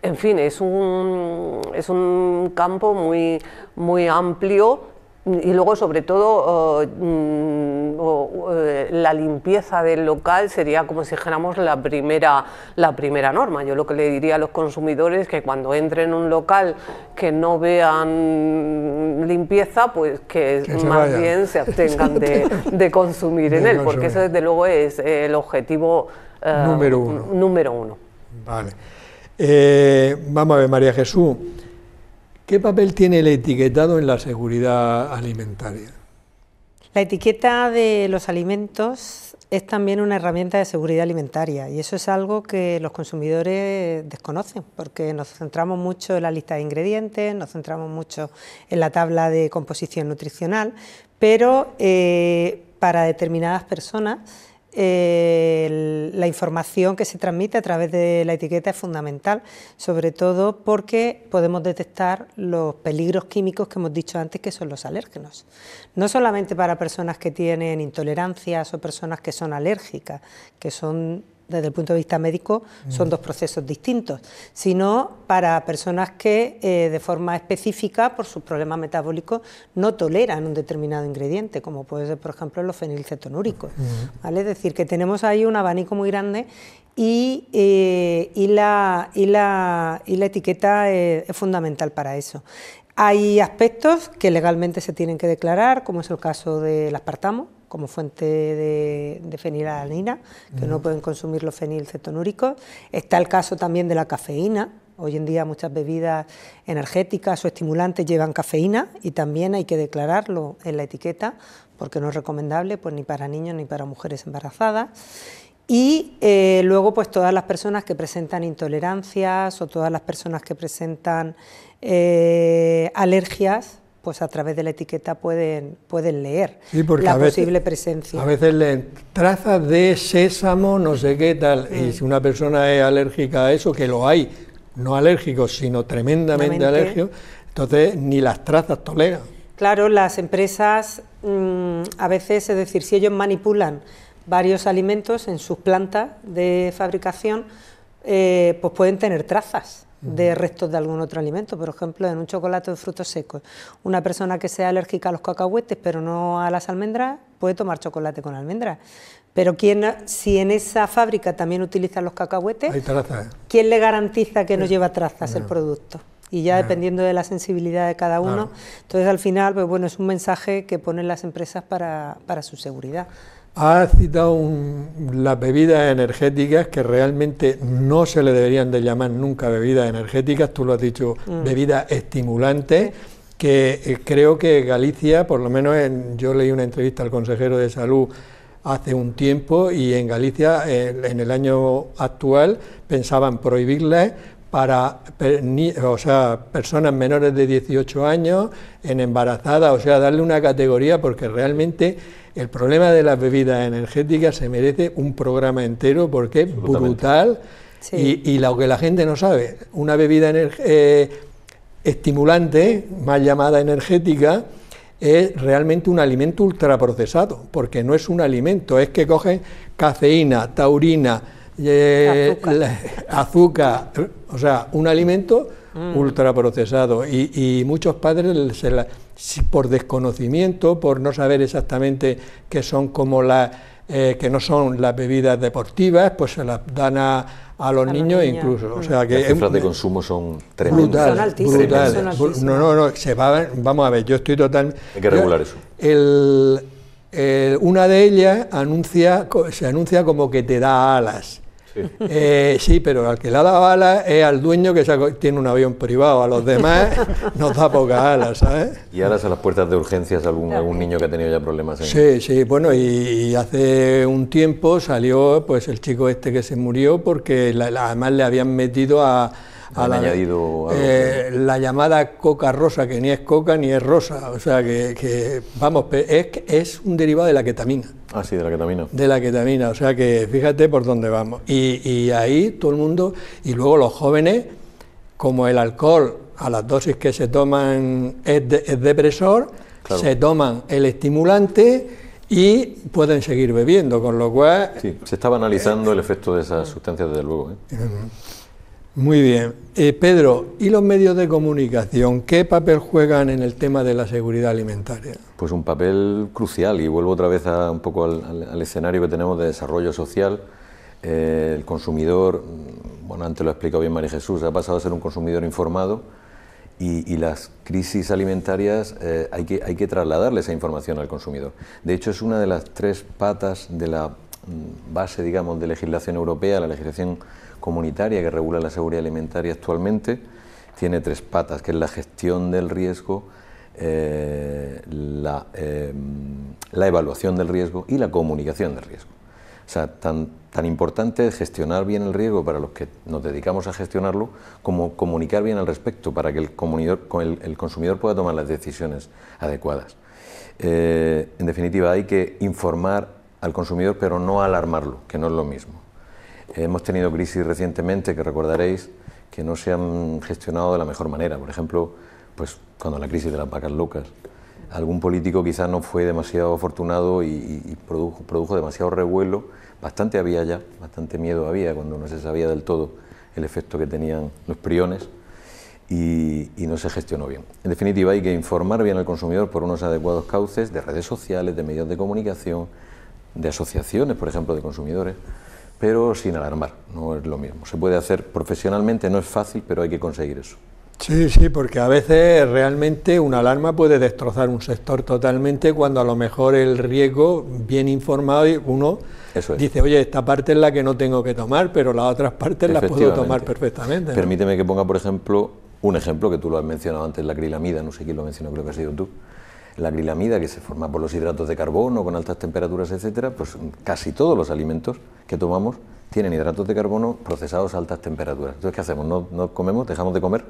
En fin, es un campo muy amplio. Y luego, sobre todo, la limpieza del local sería, como si dijéramos, la primera norma. Yo lo que le diría a los consumidores es que cuando entren en un local que no vean limpieza, pues que más bien se abstengan de consumir en él, porque eso desde luego es el objetivo número uno. Vale. Vamos a ver, María Jesús, ¿qué papel tiene el etiquetado en la seguridad alimentaria? La etiqueta de los alimentos es también una herramienta de seguridad alimentaria, y eso es algo que los consumidores desconocen, porque nos centramos mucho en la lista de ingredientes, nos centramos mucho en la tabla de composición nutricional, pero para determinadas personas la información que se transmite a través de la etiqueta es fundamental, sobre todo porque podemos detectar los peligros químicos que hemos dicho antes, que son los alérgenos. No solamente para personas que tienen intolerancias o personas que son alérgicas, que son, desde el punto de vista médico, son dos procesos distintos, sino para personas que de forma específica, por sus problemas metabólicos, no toleran un determinado ingrediente, como puede ser, por ejemplo, los fenilcetonúricos. ¿Vale? Es decir, que tenemos ahí un abanico muy grande y la etiqueta es fundamental para eso. Hay aspectos que legalmente se tienen que declarar, como es el caso del aspartamo, como fuente de fenilalanina, que no pueden consumir los fenilcetonúricos. Está el caso también de la cafeína. Hoy en día muchas bebidas energéticas o estimulantes llevan cafeína y también hay que declararlo en la etiqueta, porque no es recomendable pues, ni para niños ni para mujeres embarazadas. Y luego pues todas las personas que presentan intolerancias o todas las personas que presentan alergias, pues a través de la etiqueta pueden leer la posible presencia. A veces leen trazas de sésamo, no sé qué tal, y si una persona es alérgica a eso, que lo hay, no alérgicos, sino tremendamente alérgicos, entonces ni las trazas toleran. Claro, las empresas a veces, es decir, si ellos manipulan varios alimentos en sus plantas de fabricación, pues pueden tener trazas de restos de algún otro alimento. Por ejemplo, en un chocolate de frutos secos, una persona que sea alérgica a los cacahuetes pero no a las almendras puede tomar chocolate con almendras, pero si en esa fábrica también utilizan los cacahuetes, hay trazas. ¿Quién le garantiza que no lleva trazas el producto? Y ya dependiendo de la sensibilidad de cada uno, entonces al final pues bueno, es un mensaje que ponen las empresas para su seguridad. Has citado las bebidas energéticas, que realmente no se le deberían de llamar nunca bebidas energéticas, tú lo has dicho, bebidas estimulantes, que creo que Galicia, por lo menos yo leí una entrevista al consejero de Salud hace un tiempo, y en Galicia en el año actual pensaban prohibirlas para personas menores de 18 años, en embarazadas, o sea, darle una categoría, porque realmente el problema de las bebidas energéticas se merece un programa entero, porque es brutal. Sí. Y lo que la gente no sabe, una bebida estimulante, más llamada energética, es realmente un alimento ultraprocesado, porque no es un alimento, es que cogen cafeína, taurina, azúcar, o sea, un alimento ultraprocesado, y muchos padres por desconocimiento, por no saber exactamente que son como que no son las bebidas deportivas, pues se las dan a los niños incluso. O sea, que las cifras de consumo son tremendas. Son altísimas. Vamos a ver, yo estoy totalmente... Hay que regular eso. Una de ellas se anuncia como que te da alas. Sí. Sí, pero al que le ha dado alas es al dueño que tiene un avión privado, a los demás nos da pocas alas, ¿sabes? Y alas a las puertas de urgencias algún niño que ha tenido ya problemas. Sí, bueno, y hace un tiempo salió pues el chico este que se murió porque además le habían metido la llamada coca rosa, que ni es coca ni es rosa, o sea que vamos, es un derivado de la ketamina. Ah, sí, de la ketamina. De la ketamina, o sea que fíjate por dónde vamos. Y ahí todo el mundo, y luego los jóvenes, como el alcohol a las dosis que se toman es depresor, claro, se toman el estimulante y pueden seguir bebiendo, con lo cual... Sí, se estaba analizando el efecto de esas sustancias, desde luego. Muy bien. Pedro, ¿y los medios de comunicación qué papel juegan en el tema de la seguridad alimentaria? Pues un papel crucial, y vuelvo otra vez un poco al escenario que tenemos de desarrollo social. El consumidor, bueno, antes lo ha explicado bien María Jesús, ha pasado a ser un consumidor informado, y las crisis alimentarias hay que trasladarle esa información al consumidor. De hecho, es una de las tres patas de la base, digamos, de legislación europea, la legislación comunitaria que regula la seguridad alimentaria actualmente. Tiene tres patas, que es la gestión del riesgo, la evaluación del riesgo y la comunicación del riesgo. O sea, tan importante es gestionar bien el riesgo para los que nos dedicamos a gestionarlo, como comunicar bien al respecto para que el consumidor pueda tomar las decisiones adecuadas. En definitiva, hay que informar al consumidor, pero no alarmarlo, que no es lo mismo. Hemos tenido crisis recientemente, que recordaréis, que no se han gestionado de la mejor manera. Por ejemplo, pues cuando la crisis de las vacas locas, algún político quizás no fue demasiado afortunado y produjo demasiado revuelo. Bastante había ya, bastante miedo había cuando no se sabía del todo el efecto que tenían los priones, y no se gestionó bien. En definitiva, hay que informar bien al consumidor por unos adecuados cauces de redes sociales, de medios de comunicación, de asociaciones, por ejemplo, de consumidores, pero sin alarmar, no es lo mismo. Se puede hacer profesionalmente, no es fácil, pero hay que conseguir eso. Sí, porque a veces realmente una alarma puede destrozar un sector totalmente, cuando a lo mejor el riesgo, bien informado, y uno dice, oye, esta parte es la que no tengo que tomar, pero las otras partes las puedo tomar perfectamente, ¿no? Permíteme que ponga, por ejemplo, un ejemplo que tú lo has mencionado antes, la acrilamida, no sé quién lo mencionó, creo que has sido tú. La acrilamida, que se forma por los hidratos de carbono con altas temperaturas, etcétera, pues casi todos los alimentos que tomamos tienen hidratos de carbono procesados a altas temperaturas. Entonces, ¿qué hacemos? No comemos, dejamos de comer.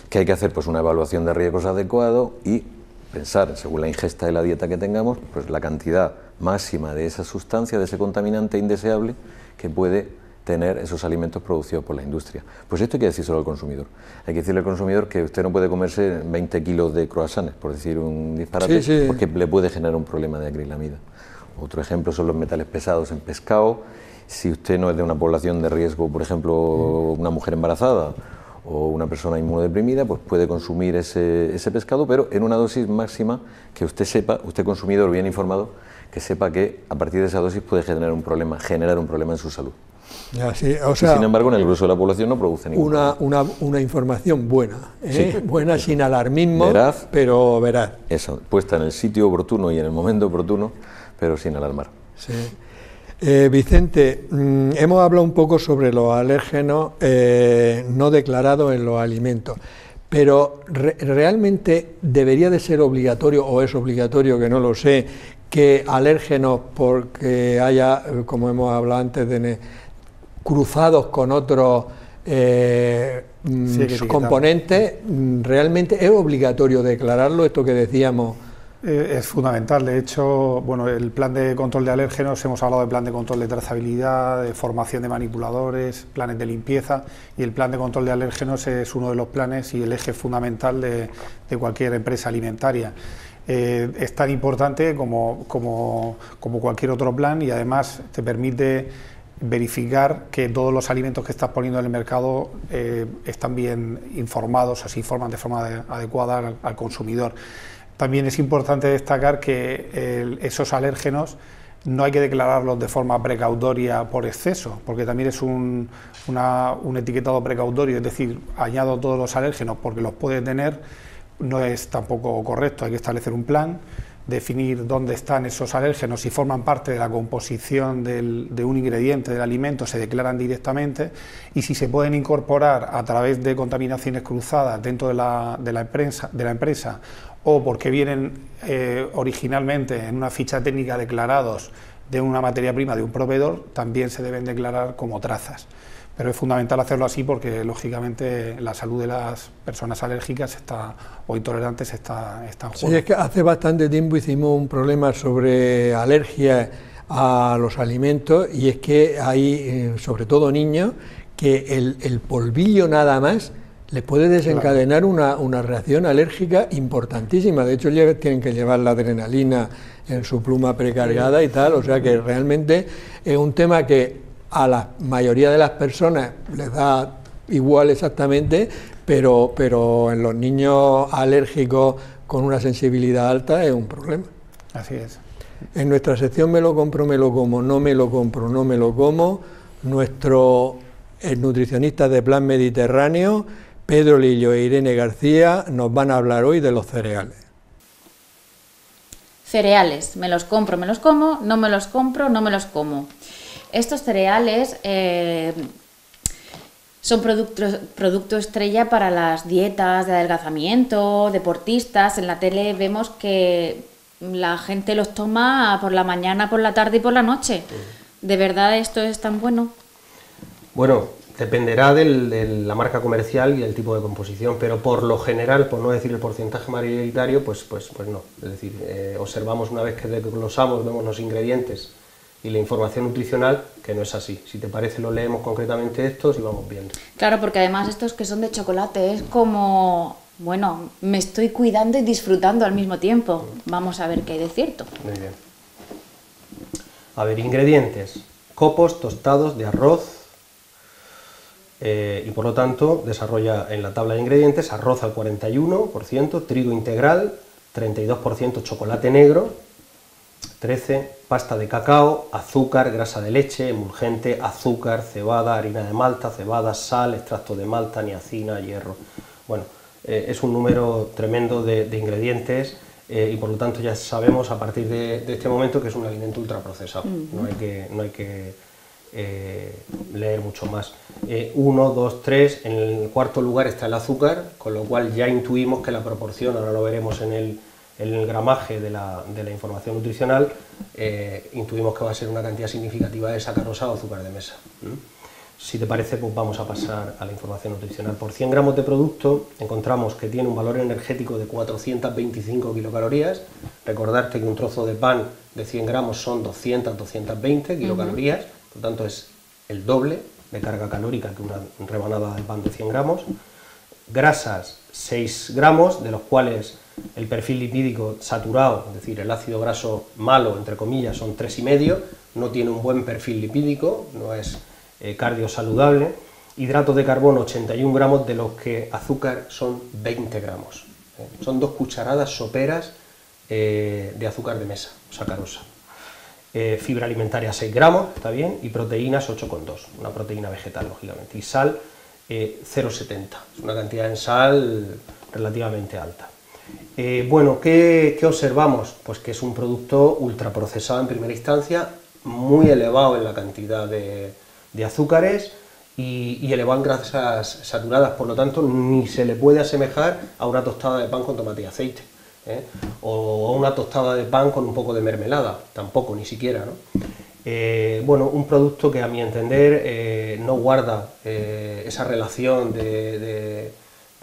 ¿Qué hay que hacer? Pues una evaluación de riesgos adecuado y pensar, según la ingesta de la dieta que tengamos, pues la cantidad máxima de esa sustancia, de ese contaminante indeseable que puede tener esos alimentos producidos por la industria. Pues esto hay que decírselo al consumidor. Hay que decirle al consumidor que usted no puede comerse 20 kilos de croissants, por decir un disparate, porque le puede generar un problema de acrilamida. Otro ejemplo son los metales pesados en pescado. Si usted no es de una población de riesgo, por ejemplo, una mujer embarazada o una persona inmunodeprimida, pues puede consumir ese pescado, pero en una dosis máxima que usted sepa, usted consumidor bien informado, que sepa que a partir de esa dosis puede generar un problema en su salud. Sí, o sea, y sin embargo, en el grueso de la población no produce ningún una información buena, sí, buena, sin alarmismo, veraz, pero veraz. Eso, puesta en el sitio oportuno y en el momento oportuno, pero sin alarmar. Sí. Vicente, hemos hablado un poco sobre los alérgenos no declarados en los alimentos, pero ¿realmente debería de ser obligatorio, o es obligatorio, que no lo sé, que alérgenos, porque haya, como hemos hablado antes, cruzados con otros componentes, realmente es obligatorio declararlo, esto que decíamos? Es fundamental. De hecho, bueno, el plan de control de alérgenos, hemos hablado de plan de control de trazabilidad, de formación de manipuladores, planes de limpieza, y el plan de control de alérgenos es uno de los planes y el eje fundamental de cualquier empresa alimentaria. Es tan importante como cualquier otro plan, y además te permite verificar que todos los alimentos que estás poniendo en el mercado están bien informados, así informan de forma adecuada al consumidor. También es importante destacar que esos alérgenos no hay que declararlos de forma precautoria por exceso, porque también es un etiquetado precautorio, es decir, añado todos los alérgenos porque los puede tener, no es tampoco correcto. Hay que establecer un plan, definir dónde están esos alérgenos, si forman parte de la composición de un ingrediente del alimento, se declaran directamente, y si se pueden incorporar a través de contaminaciones cruzadas dentro de la empresa, o porque vienen originalmente en una ficha técnica declarados de una materia prima de un proveedor, también se deben declarar como trazas. Pero es fundamental hacerlo así porque, lógicamente, la salud de las personas alérgicas o intolerantes está en juego. Sí, es que hace bastante tiempo hicimos un problema sobre alergias a los alimentos, y es que hay, sobre todo niños, que el polvillo nada más les puede desencadenar una reacción alérgica importantísima. De hecho, tienen que llevar la adrenalina en su pluma precargada y tal, o sea que realmente es un tema que a la mayoría de las personas les da igual exactamente, pero en los niños alérgicos con una sensibilidad alta es un problema. Así es. En nuestra sección Me lo compro, me lo como, no me lo compro, no me lo como, nuestros nutricionistas de Plan Mediterráneo, Pedro Lillo e Irene García, nos van a hablar hoy de los cereales. Cereales, me los compro, me los como, no me los compro, no me los como. Estos cereales son producto estrella para las dietas de adelgazamiento, deportistas. En la tele vemos que la gente los toma por la mañana, por la tarde y por la noche. ¿De verdad esto es tan bueno? Bueno, dependerá de la marca comercial y el tipo de composición, pero por lo general, por no decir el porcentaje mayoritario, pues no. Es decir, observamos una vez que desglosamos, vemos los ingredientes y la información nutricional, que no es así. Si te parece, lo leemos concretamente estos y vamos viendo. Claro, porque además estos que son de chocolate es como, bueno, me estoy cuidando y disfrutando al mismo tiempo. Vamos a ver qué hay de cierto. Muy bien. A ver, ingredientes: copos tostados de arroz, y por lo tanto desarrolla en la tabla de ingredientes arroz al 41%, trigo integral, 32% chocolate negro, 13% pasta de cacao, azúcar, grasa de leche, emulgente, azúcar, cebada, harina de malta, cebada, sal, extracto de malta, niacina, hierro. Bueno, es un número tremendo de ingredientes, y por lo tanto ya sabemos a partir de este momento que es un alimento ultraprocesado. No hay que leer mucho más. 1, 2, 3, en el cuarto lugar está el azúcar, con lo cual ya intuimos que la proporción, ahora lo veremos en el gramaje de la información nutricional, intuimos que va a ser una cantidad significativa de sacarosa o azúcar de mesa. Si te parece, pues vamos a pasar a la información nutricional. Por 100 gramos de producto encontramos que tiene un valor energético de 425 kilocalorías. Recordarte que un trozo de pan de 100 gramos son 200-220 kilocalorías, por lo tanto es el doble de carga calórica que una rebanada de pan de 100 gramos. Grasas, 6 gramos, de los cuales el perfil lipídico saturado, es decir, el ácido graso malo, entre comillas, son 3,5, no tiene un buen perfil lipídico, no es cardiosaludable. Hidratos de carbono, 81 gramos, de los que azúcar son 20 gramos. Son 2 cucharadas soperas de azúcar de mesa, sacarosa. Fibra alimentaria, 6 gramos, está bien, y proteínas, 8,2, una proteína vegetal, lógicamente. Y sal, 0,70, es una cantidad en sal relativamente alta. Bueno, ¿qué observamos? Pues que es un producto ultraprocesado en primera instancia, muy elevado en la cantidad de azúcares y elevado en grasas saturadas, por lo tanto ni se le puede asemejar a una tostada de pan con tomate y aceite, o a una tostada de pan con un poco de mermelada, tampoco, ni siquiera, ¿no? Bueno, un producto que a mi entender no guarda esa relación de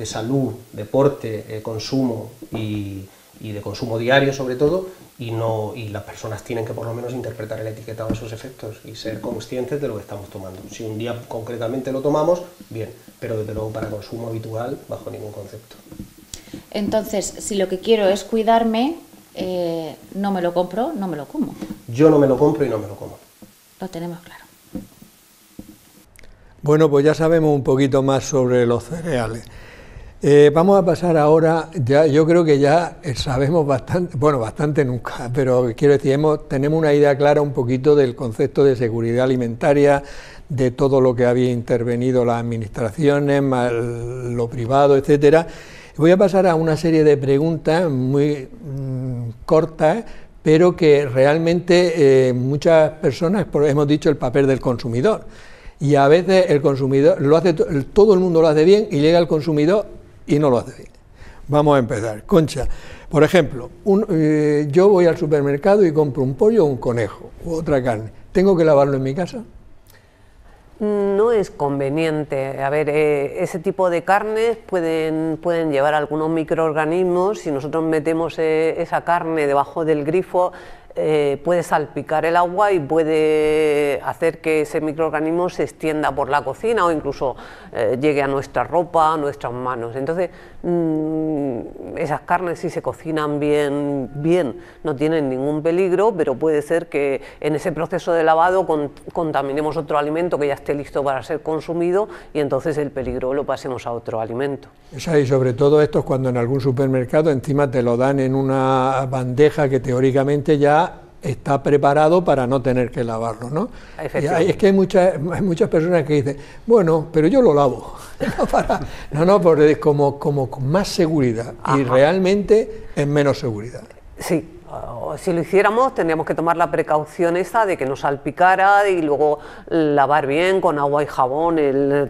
salud, deporte, consumo y de consumo diario sobre todo, y las personas tienen que por lo menos interpretar el etiquetado de esos efectos y ser conscientes de lo que estamos tomando. Si un día concretamente lo tomamos, bien, pero desde luego para consumo habitual, bajo ningún concepto. Entonces, si lo que quiero es cuidarme, no me lo compro, no me lo como. Yo no me lo compro y no me lo como. Lo tenemos claro. Bueno, pues ya sabemos un poquito más sobre los cereales. Vamos a pasar ahora, yo creo que ya sabemos bastante, bueno, bastante nunca, pero quiero decir, tenemos una idea clara un poquito del concepto de seguridad alimentaria, de todo lo que había intervenido las administraciones, más lo privado, etcétera. Voy a pasar a una serie de preguntas muy cortas, pero que realmente muchas personas hemos dicho el papel del consumidor, y a veces el consumidor lo hace, todo el mundo lo hace bien y llega el consumidor y no lo hace bien. Vamos a empezar. Concha, por ejemplo, yo voy al supermercado y compro un pollo o un conejo u otra carne. ¿Tengo que lavarlo en mi casa? No es conveniente. A ver, ese tipo de carnes pueden llevar algunos microorganismos. Si nosotros metemos esa carne debajo del grifo, puede salpicar el agua y puede hacer que ese microorganismo se extienda por la cocina o incluso llegue a nuestra ropa, a nuestras manos. Entonces, esas carnes, si se cocinan bien, no tienen ningún peligro, pero puede ser que en ese proceso de lavado contaminemos otro alimento que ya esté listo para ser consumido y entonces el peligro lo pasemos a otro alimento. Y sobre todo esto es cuando en algún supermercado encima te lo dan en una bandeja que teóricamente ya está preparado para no tener que lavarlo, ¿no? Es que hay muchas personas que dicen, bueno, pero yo lo lavo. Porque como con más seguridad. Ajá. Y realmente es menos seguridad. Sí. Si lo hiciéramos tendríamos que tomar la precaución esa de que no salpicara y luego lavar bien con agua y jabón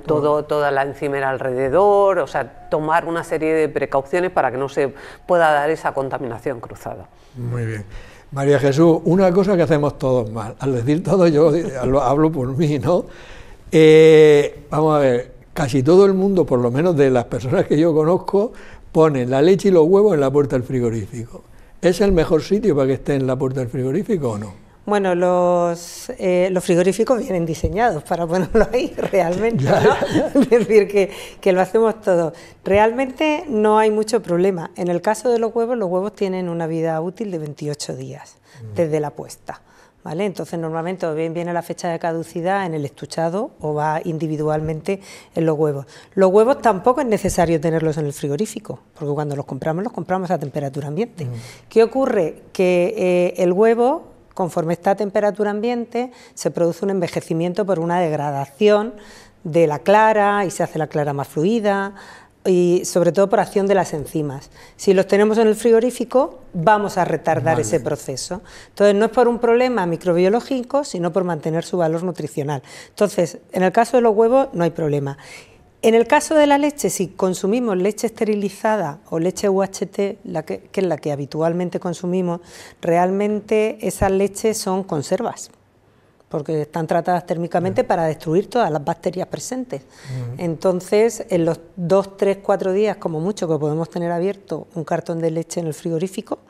toda la encimera alrededor, o sea, tomar una serie de precauciones para que no se pueda dar esa contaminación cruzada. Muy bien. María Jesús, una cosa que hacemos todos mal, al decir todo yo hablo por mí, ¿no? Vamos a ver, casi todo el mundo, por lo menos de las personas que yo conozco, ponen la leche y los huevos en la puerta del frigorífico. ¿Es el mejor sitio para que esté en la puerta del frigorífico o no? Bueno, los frigoríficos vienen diseñados para ponerlo ahí realmente, ¿no? Es decir, que lo hacemos todo. Realmente no hay mucho problema. En el caso de los huevos tienen una vida útil de 28 días desde la puesta, ¿vale? Entonces normalmente o bien viene la fecha de caducidad en el estuchado o va individualmente en los huevos. Los huevos tampoco es necesario tenerlos en el frigorífico, porque cuando los compramos a temperatura ambiente. ¿Qué ocurre? Que el huevo, conforme está a temperatura ambiente, se produce un envejecimiento por una degradación de la clara y se hace la clara más fluida y sobre todo por acción de las enzimas. Si los tenemos en el frigorífico vamos a retardar ese proceso. Entonces no es por un problema microbiológico, sino por mantener su valor nutricional. Entonces, en el caso de los huevos no hay problema. En el caso de la leche, si consumimos leche esterilizada o leche UHT, que es la que habitualmente consumimos, realmente esas leches son conservas, porque están tratadas térmicamente para destruir todas las bacterias presentes. Entonces, en los 2, 3, 4 días, como mucho, que podemos tener abierto un cartón de leche en el frigorífico,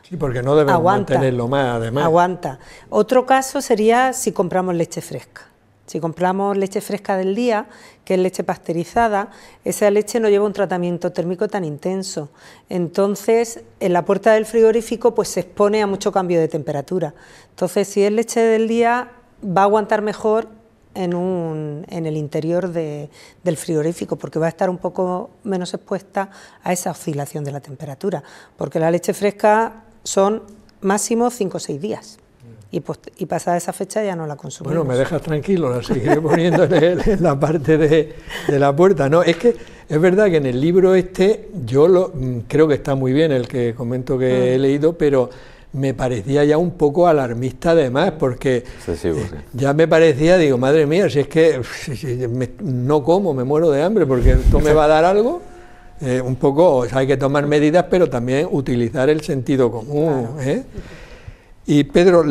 sí, porque no debemos mantenerlo más, además. Aguanta. Otro caso sería si compramos leche fresca. Si compramos leche fresca del día, que es leche pasteurizada, esa leche no lleva un tratamiento térmico tan intenso. Entonces, en la puerta del frigorífico pues se expone a mucho cambio de temperatura. Entonces, si es leche del día, va a aguantar mejor en el interior del frigorífico, porque va a estar un poco menos expuesta a esa oscilación de la temperatura, porque la leche fresca son máximo 5 o 6 días. Y pasada esa fecha ya no la consumimos. Bueno, me dejas tranquilo, la seguiré poniendo en la parte de la puerta. No, es que es verdad que en el libro yo creo que está muy bien el que comento que he leído, pero me parecía ya un poco alarmista además, porque excesivo, sí. Ya me parecía, digo, madre mía, si es que no como, me muero de hambre, porque esto me va a dar algo. Un poco, o sea, hay que tomar medidas, pero también utilizar el sentido común. Claro. Y Pedro,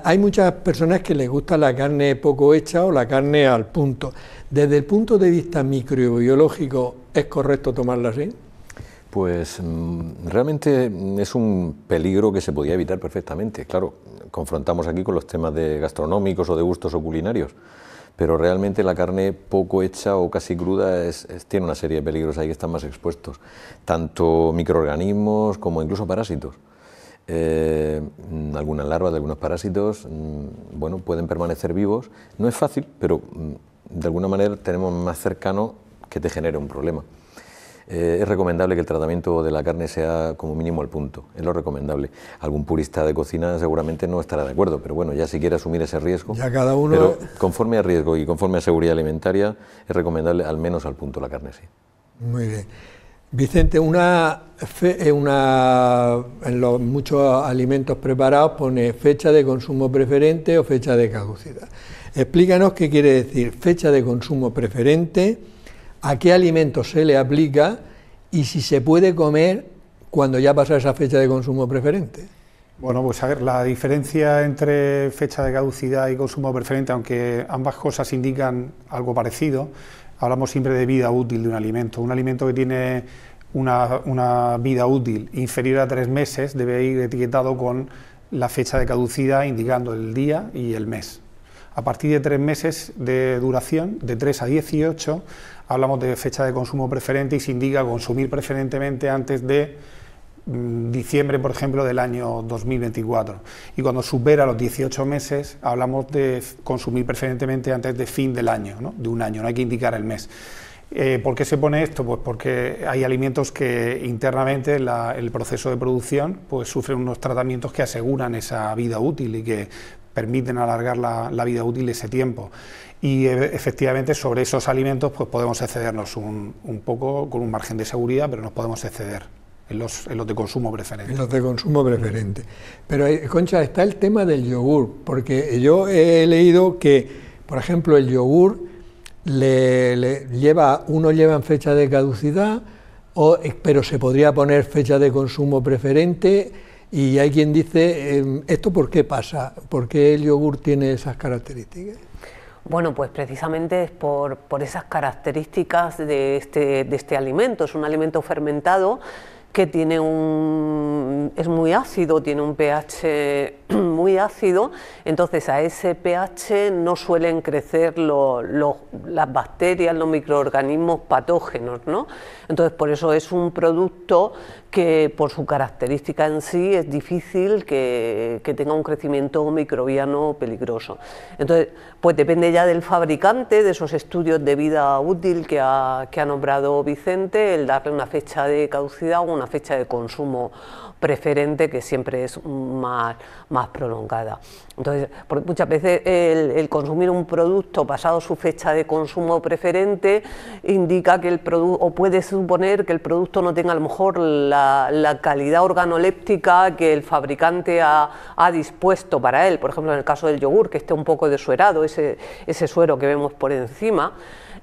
hay muchas personas que les gusta la carne poco hecha o la carne al punto. Desde el punto de vista microbiológico, ¿es correcto tomarla así? Pues realmente es un peligro que se podía evitar perfectamente. Claro, confrontamos aquí con los temas de gastronómicos o de gustos o culinarios, pero realmente la carne poco hecha o casi cruda tiene una serie de peligros ahí que están más expuestos, tanto microorganismos como incluso parásitos. Algunas larvas de algunos parásitos bueno, pueden permanecer vivos. No es fácil, pero de alguna manera tenemos más cercano que te genere un problema. Es recomendable que el tratamiento de la carne sea como mínimo al punto, es lo recomendable. Algún purista de cocina seguramente no estará de acuerdo, pero bueno, ya si quiere asumir ese riesgo, ya cada uno... pero conforme a riesgo y conforme a seguridad alimentaria, es recomendable al menos al punto la carne, sí. Muy bien. Vicente, en los muchos alimentos preparados pone fecha de consumo preferente o fecha de caducidad. Explícanos qué quiere decir fecha de consumo preferente, a qué alimentos se le aplica y si se puede comer cuando ya pasa esa fecha de consumo preferente. Bueno, pues a ver, la diferencia entre fecha de caducidad y consumo preferente, aunque ambas cosas indican algo parecido, hablamos siempre de vida útil de un alimento. Un alimento que tiene una vida útil inferior a 3 meses debe ir etiquetado con la fecha de caducidad indicando el día y el mes. A partir de 3 meses de duración, de 3 a 18, hablamos de fecha de consumo preferente y se indica consumir preferentemente antes de diciembre, por ejemplo, del año 2024. Y cuando supera los 18 meses, hablamos de consumir preferentemente antes de fin del año, ¿no? De un año, no hay que indicar el mes. ¿Por qué se pone esto? Pues porque hay alimentos que internamente el proceso de producción pues sufren unos tratamientos que aseguran esa vida útil y que permiten alargar la vida útil de ese tiempo. Y efectivamente sobre esos alimentos pues podemos excedernos un poco con un margen de seguridad, pero nos podemos exceder en los de consumo preferente. En los de consumo preferente. Pero, Concha, está el tema del yogur, porque yo he leído que, por ejemplo, el yogur uno lleva en fecha de caducidad, pero se podría poner fecha de consumo preferente, y hay quien dice, ¿esto por qué pasa? ¿Por qué el yogur tiene esas características? Bueno, pues precisamente es por esas características de este alimento. Es un alimento fermentado que es muy ácido, tiene un pH muy ácido, entonces a ese pH no suelen crecer las bacterias, los microorganismos patógenos, ¿no? Entonces por eso es un producto que por su característica en sí es difícil que tenga un crecimiento microbiano peligroso. Entonces pues depende ya del fabricante, de esos estudios de vida útil que ha nombrado Vicente, el darle una fecha de caducidad o una fecha de consumo preferente, que siempre es más prolongada. Entonces, muchas veces el consumir un producto pasado su fecha de consumo preferente indica que el producto, o puede suponer que el producto no tenga a lo mejor la calidad organoléptica que el fabricante ha dispuesto para él. Por ejemplo, en el caso del yogur, que esté un poco desuerado, ese suero que vemos por encima,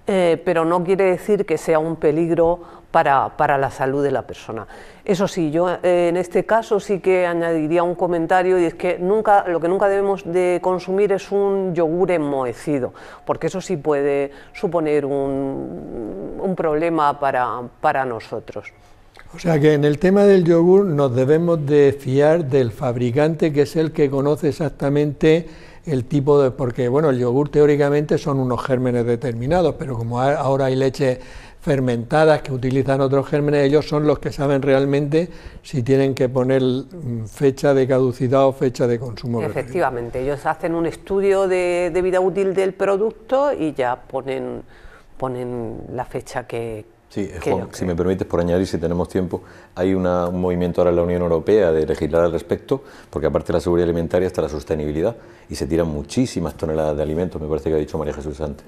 pero no quiere decir que sea un peligro para la salud de la persona. Eso sí, yo en este caso sí que añadiría un comentario, y es que lo que nunca debemos de consumir es un yogur enmohecido, porque eso sí puede suponer un problema para nosotros. O sea que en el tema del yogur nos debemos de fiar del fabricante, que es el que conoce exactamente el tipo de... Porque bueno, el yogur teóricamente son unos gérmenes determinados, pero como ahora hay leches fermentadas que utilizan otros gérmenes, ellos son los que saben realmente si tienen que poner fecha de caducidad o fecha de consumo. Efectivamente, ellos hacen un estudio de vida útil del producto y ya ponen la fecha que Sí, Juan, si me permites, por añadir, si tenemos tiempo, hay un movimiento ahora en la Unión Europea de legislar al respecto, porque aparte de la seguridad alimentaria está la sostenibilidad y se tiran muchísimas toneladas de alimentos, me parece que ha dicho María Jesús antes.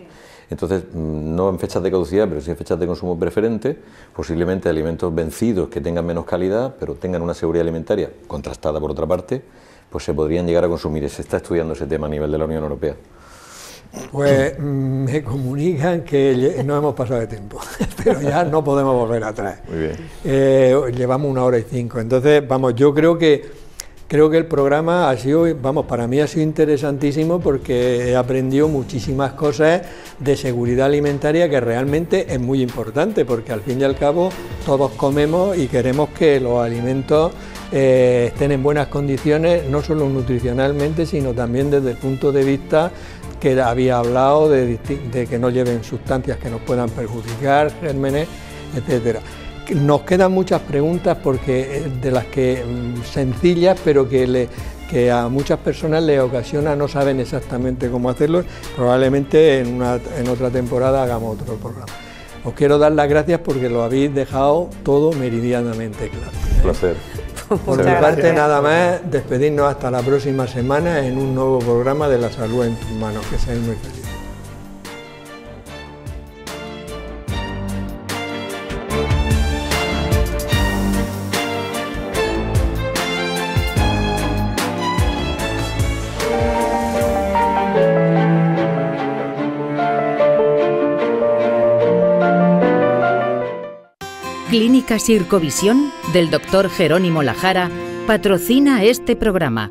Entonces, no en fechas de caducidad, pero sí en fechas de consumo preferente, posiblemente alimentos vencidos que tengan menos calidad, pero tengan una seguridad alimentaria contrastada por otra parte, pues se podrían llegar a consumir. Se está estudiando ese tema a nivel de la Unión Europea. Pues me comunican que no hemos pasado de tiempo, pero ya no podemos volver atrás. Muy bien. Llevamos 1 hora y 5, entonces, vamos, yo creo que el programa ha sido, vamos, para mí ha sido interesantísimo porque he aprendido muchísimas cosas de seguridad alimentaria que realmente es muy importante, porque al fin y al cabo todos comemos y queremos que los alimentos estén en buenas condiciones, no solo nutricionalmente, sino también desde el punto de vista que había hablado de que no lleven sustancias que nos puedan perjudicar, gérmenes, etcétera. Nos quedan muchas preguntas porque de las que sencillas, pero que a muchas personas les ocasiona, no saben exactamente cómo hacerlo. Probablemente en otra temporada hagamos otro programa. Os quiero dar las gracias porque lo habéis dejado todo meridianamente claro. Un placer. Por mi parte nada más, despedirnos hasta la próxima semana en un nuevo programa de La Salud en tus manos. Que seáis muy felices. Clínica Sircovisión del Dr. Jerónimo Lajara patrocina este programa.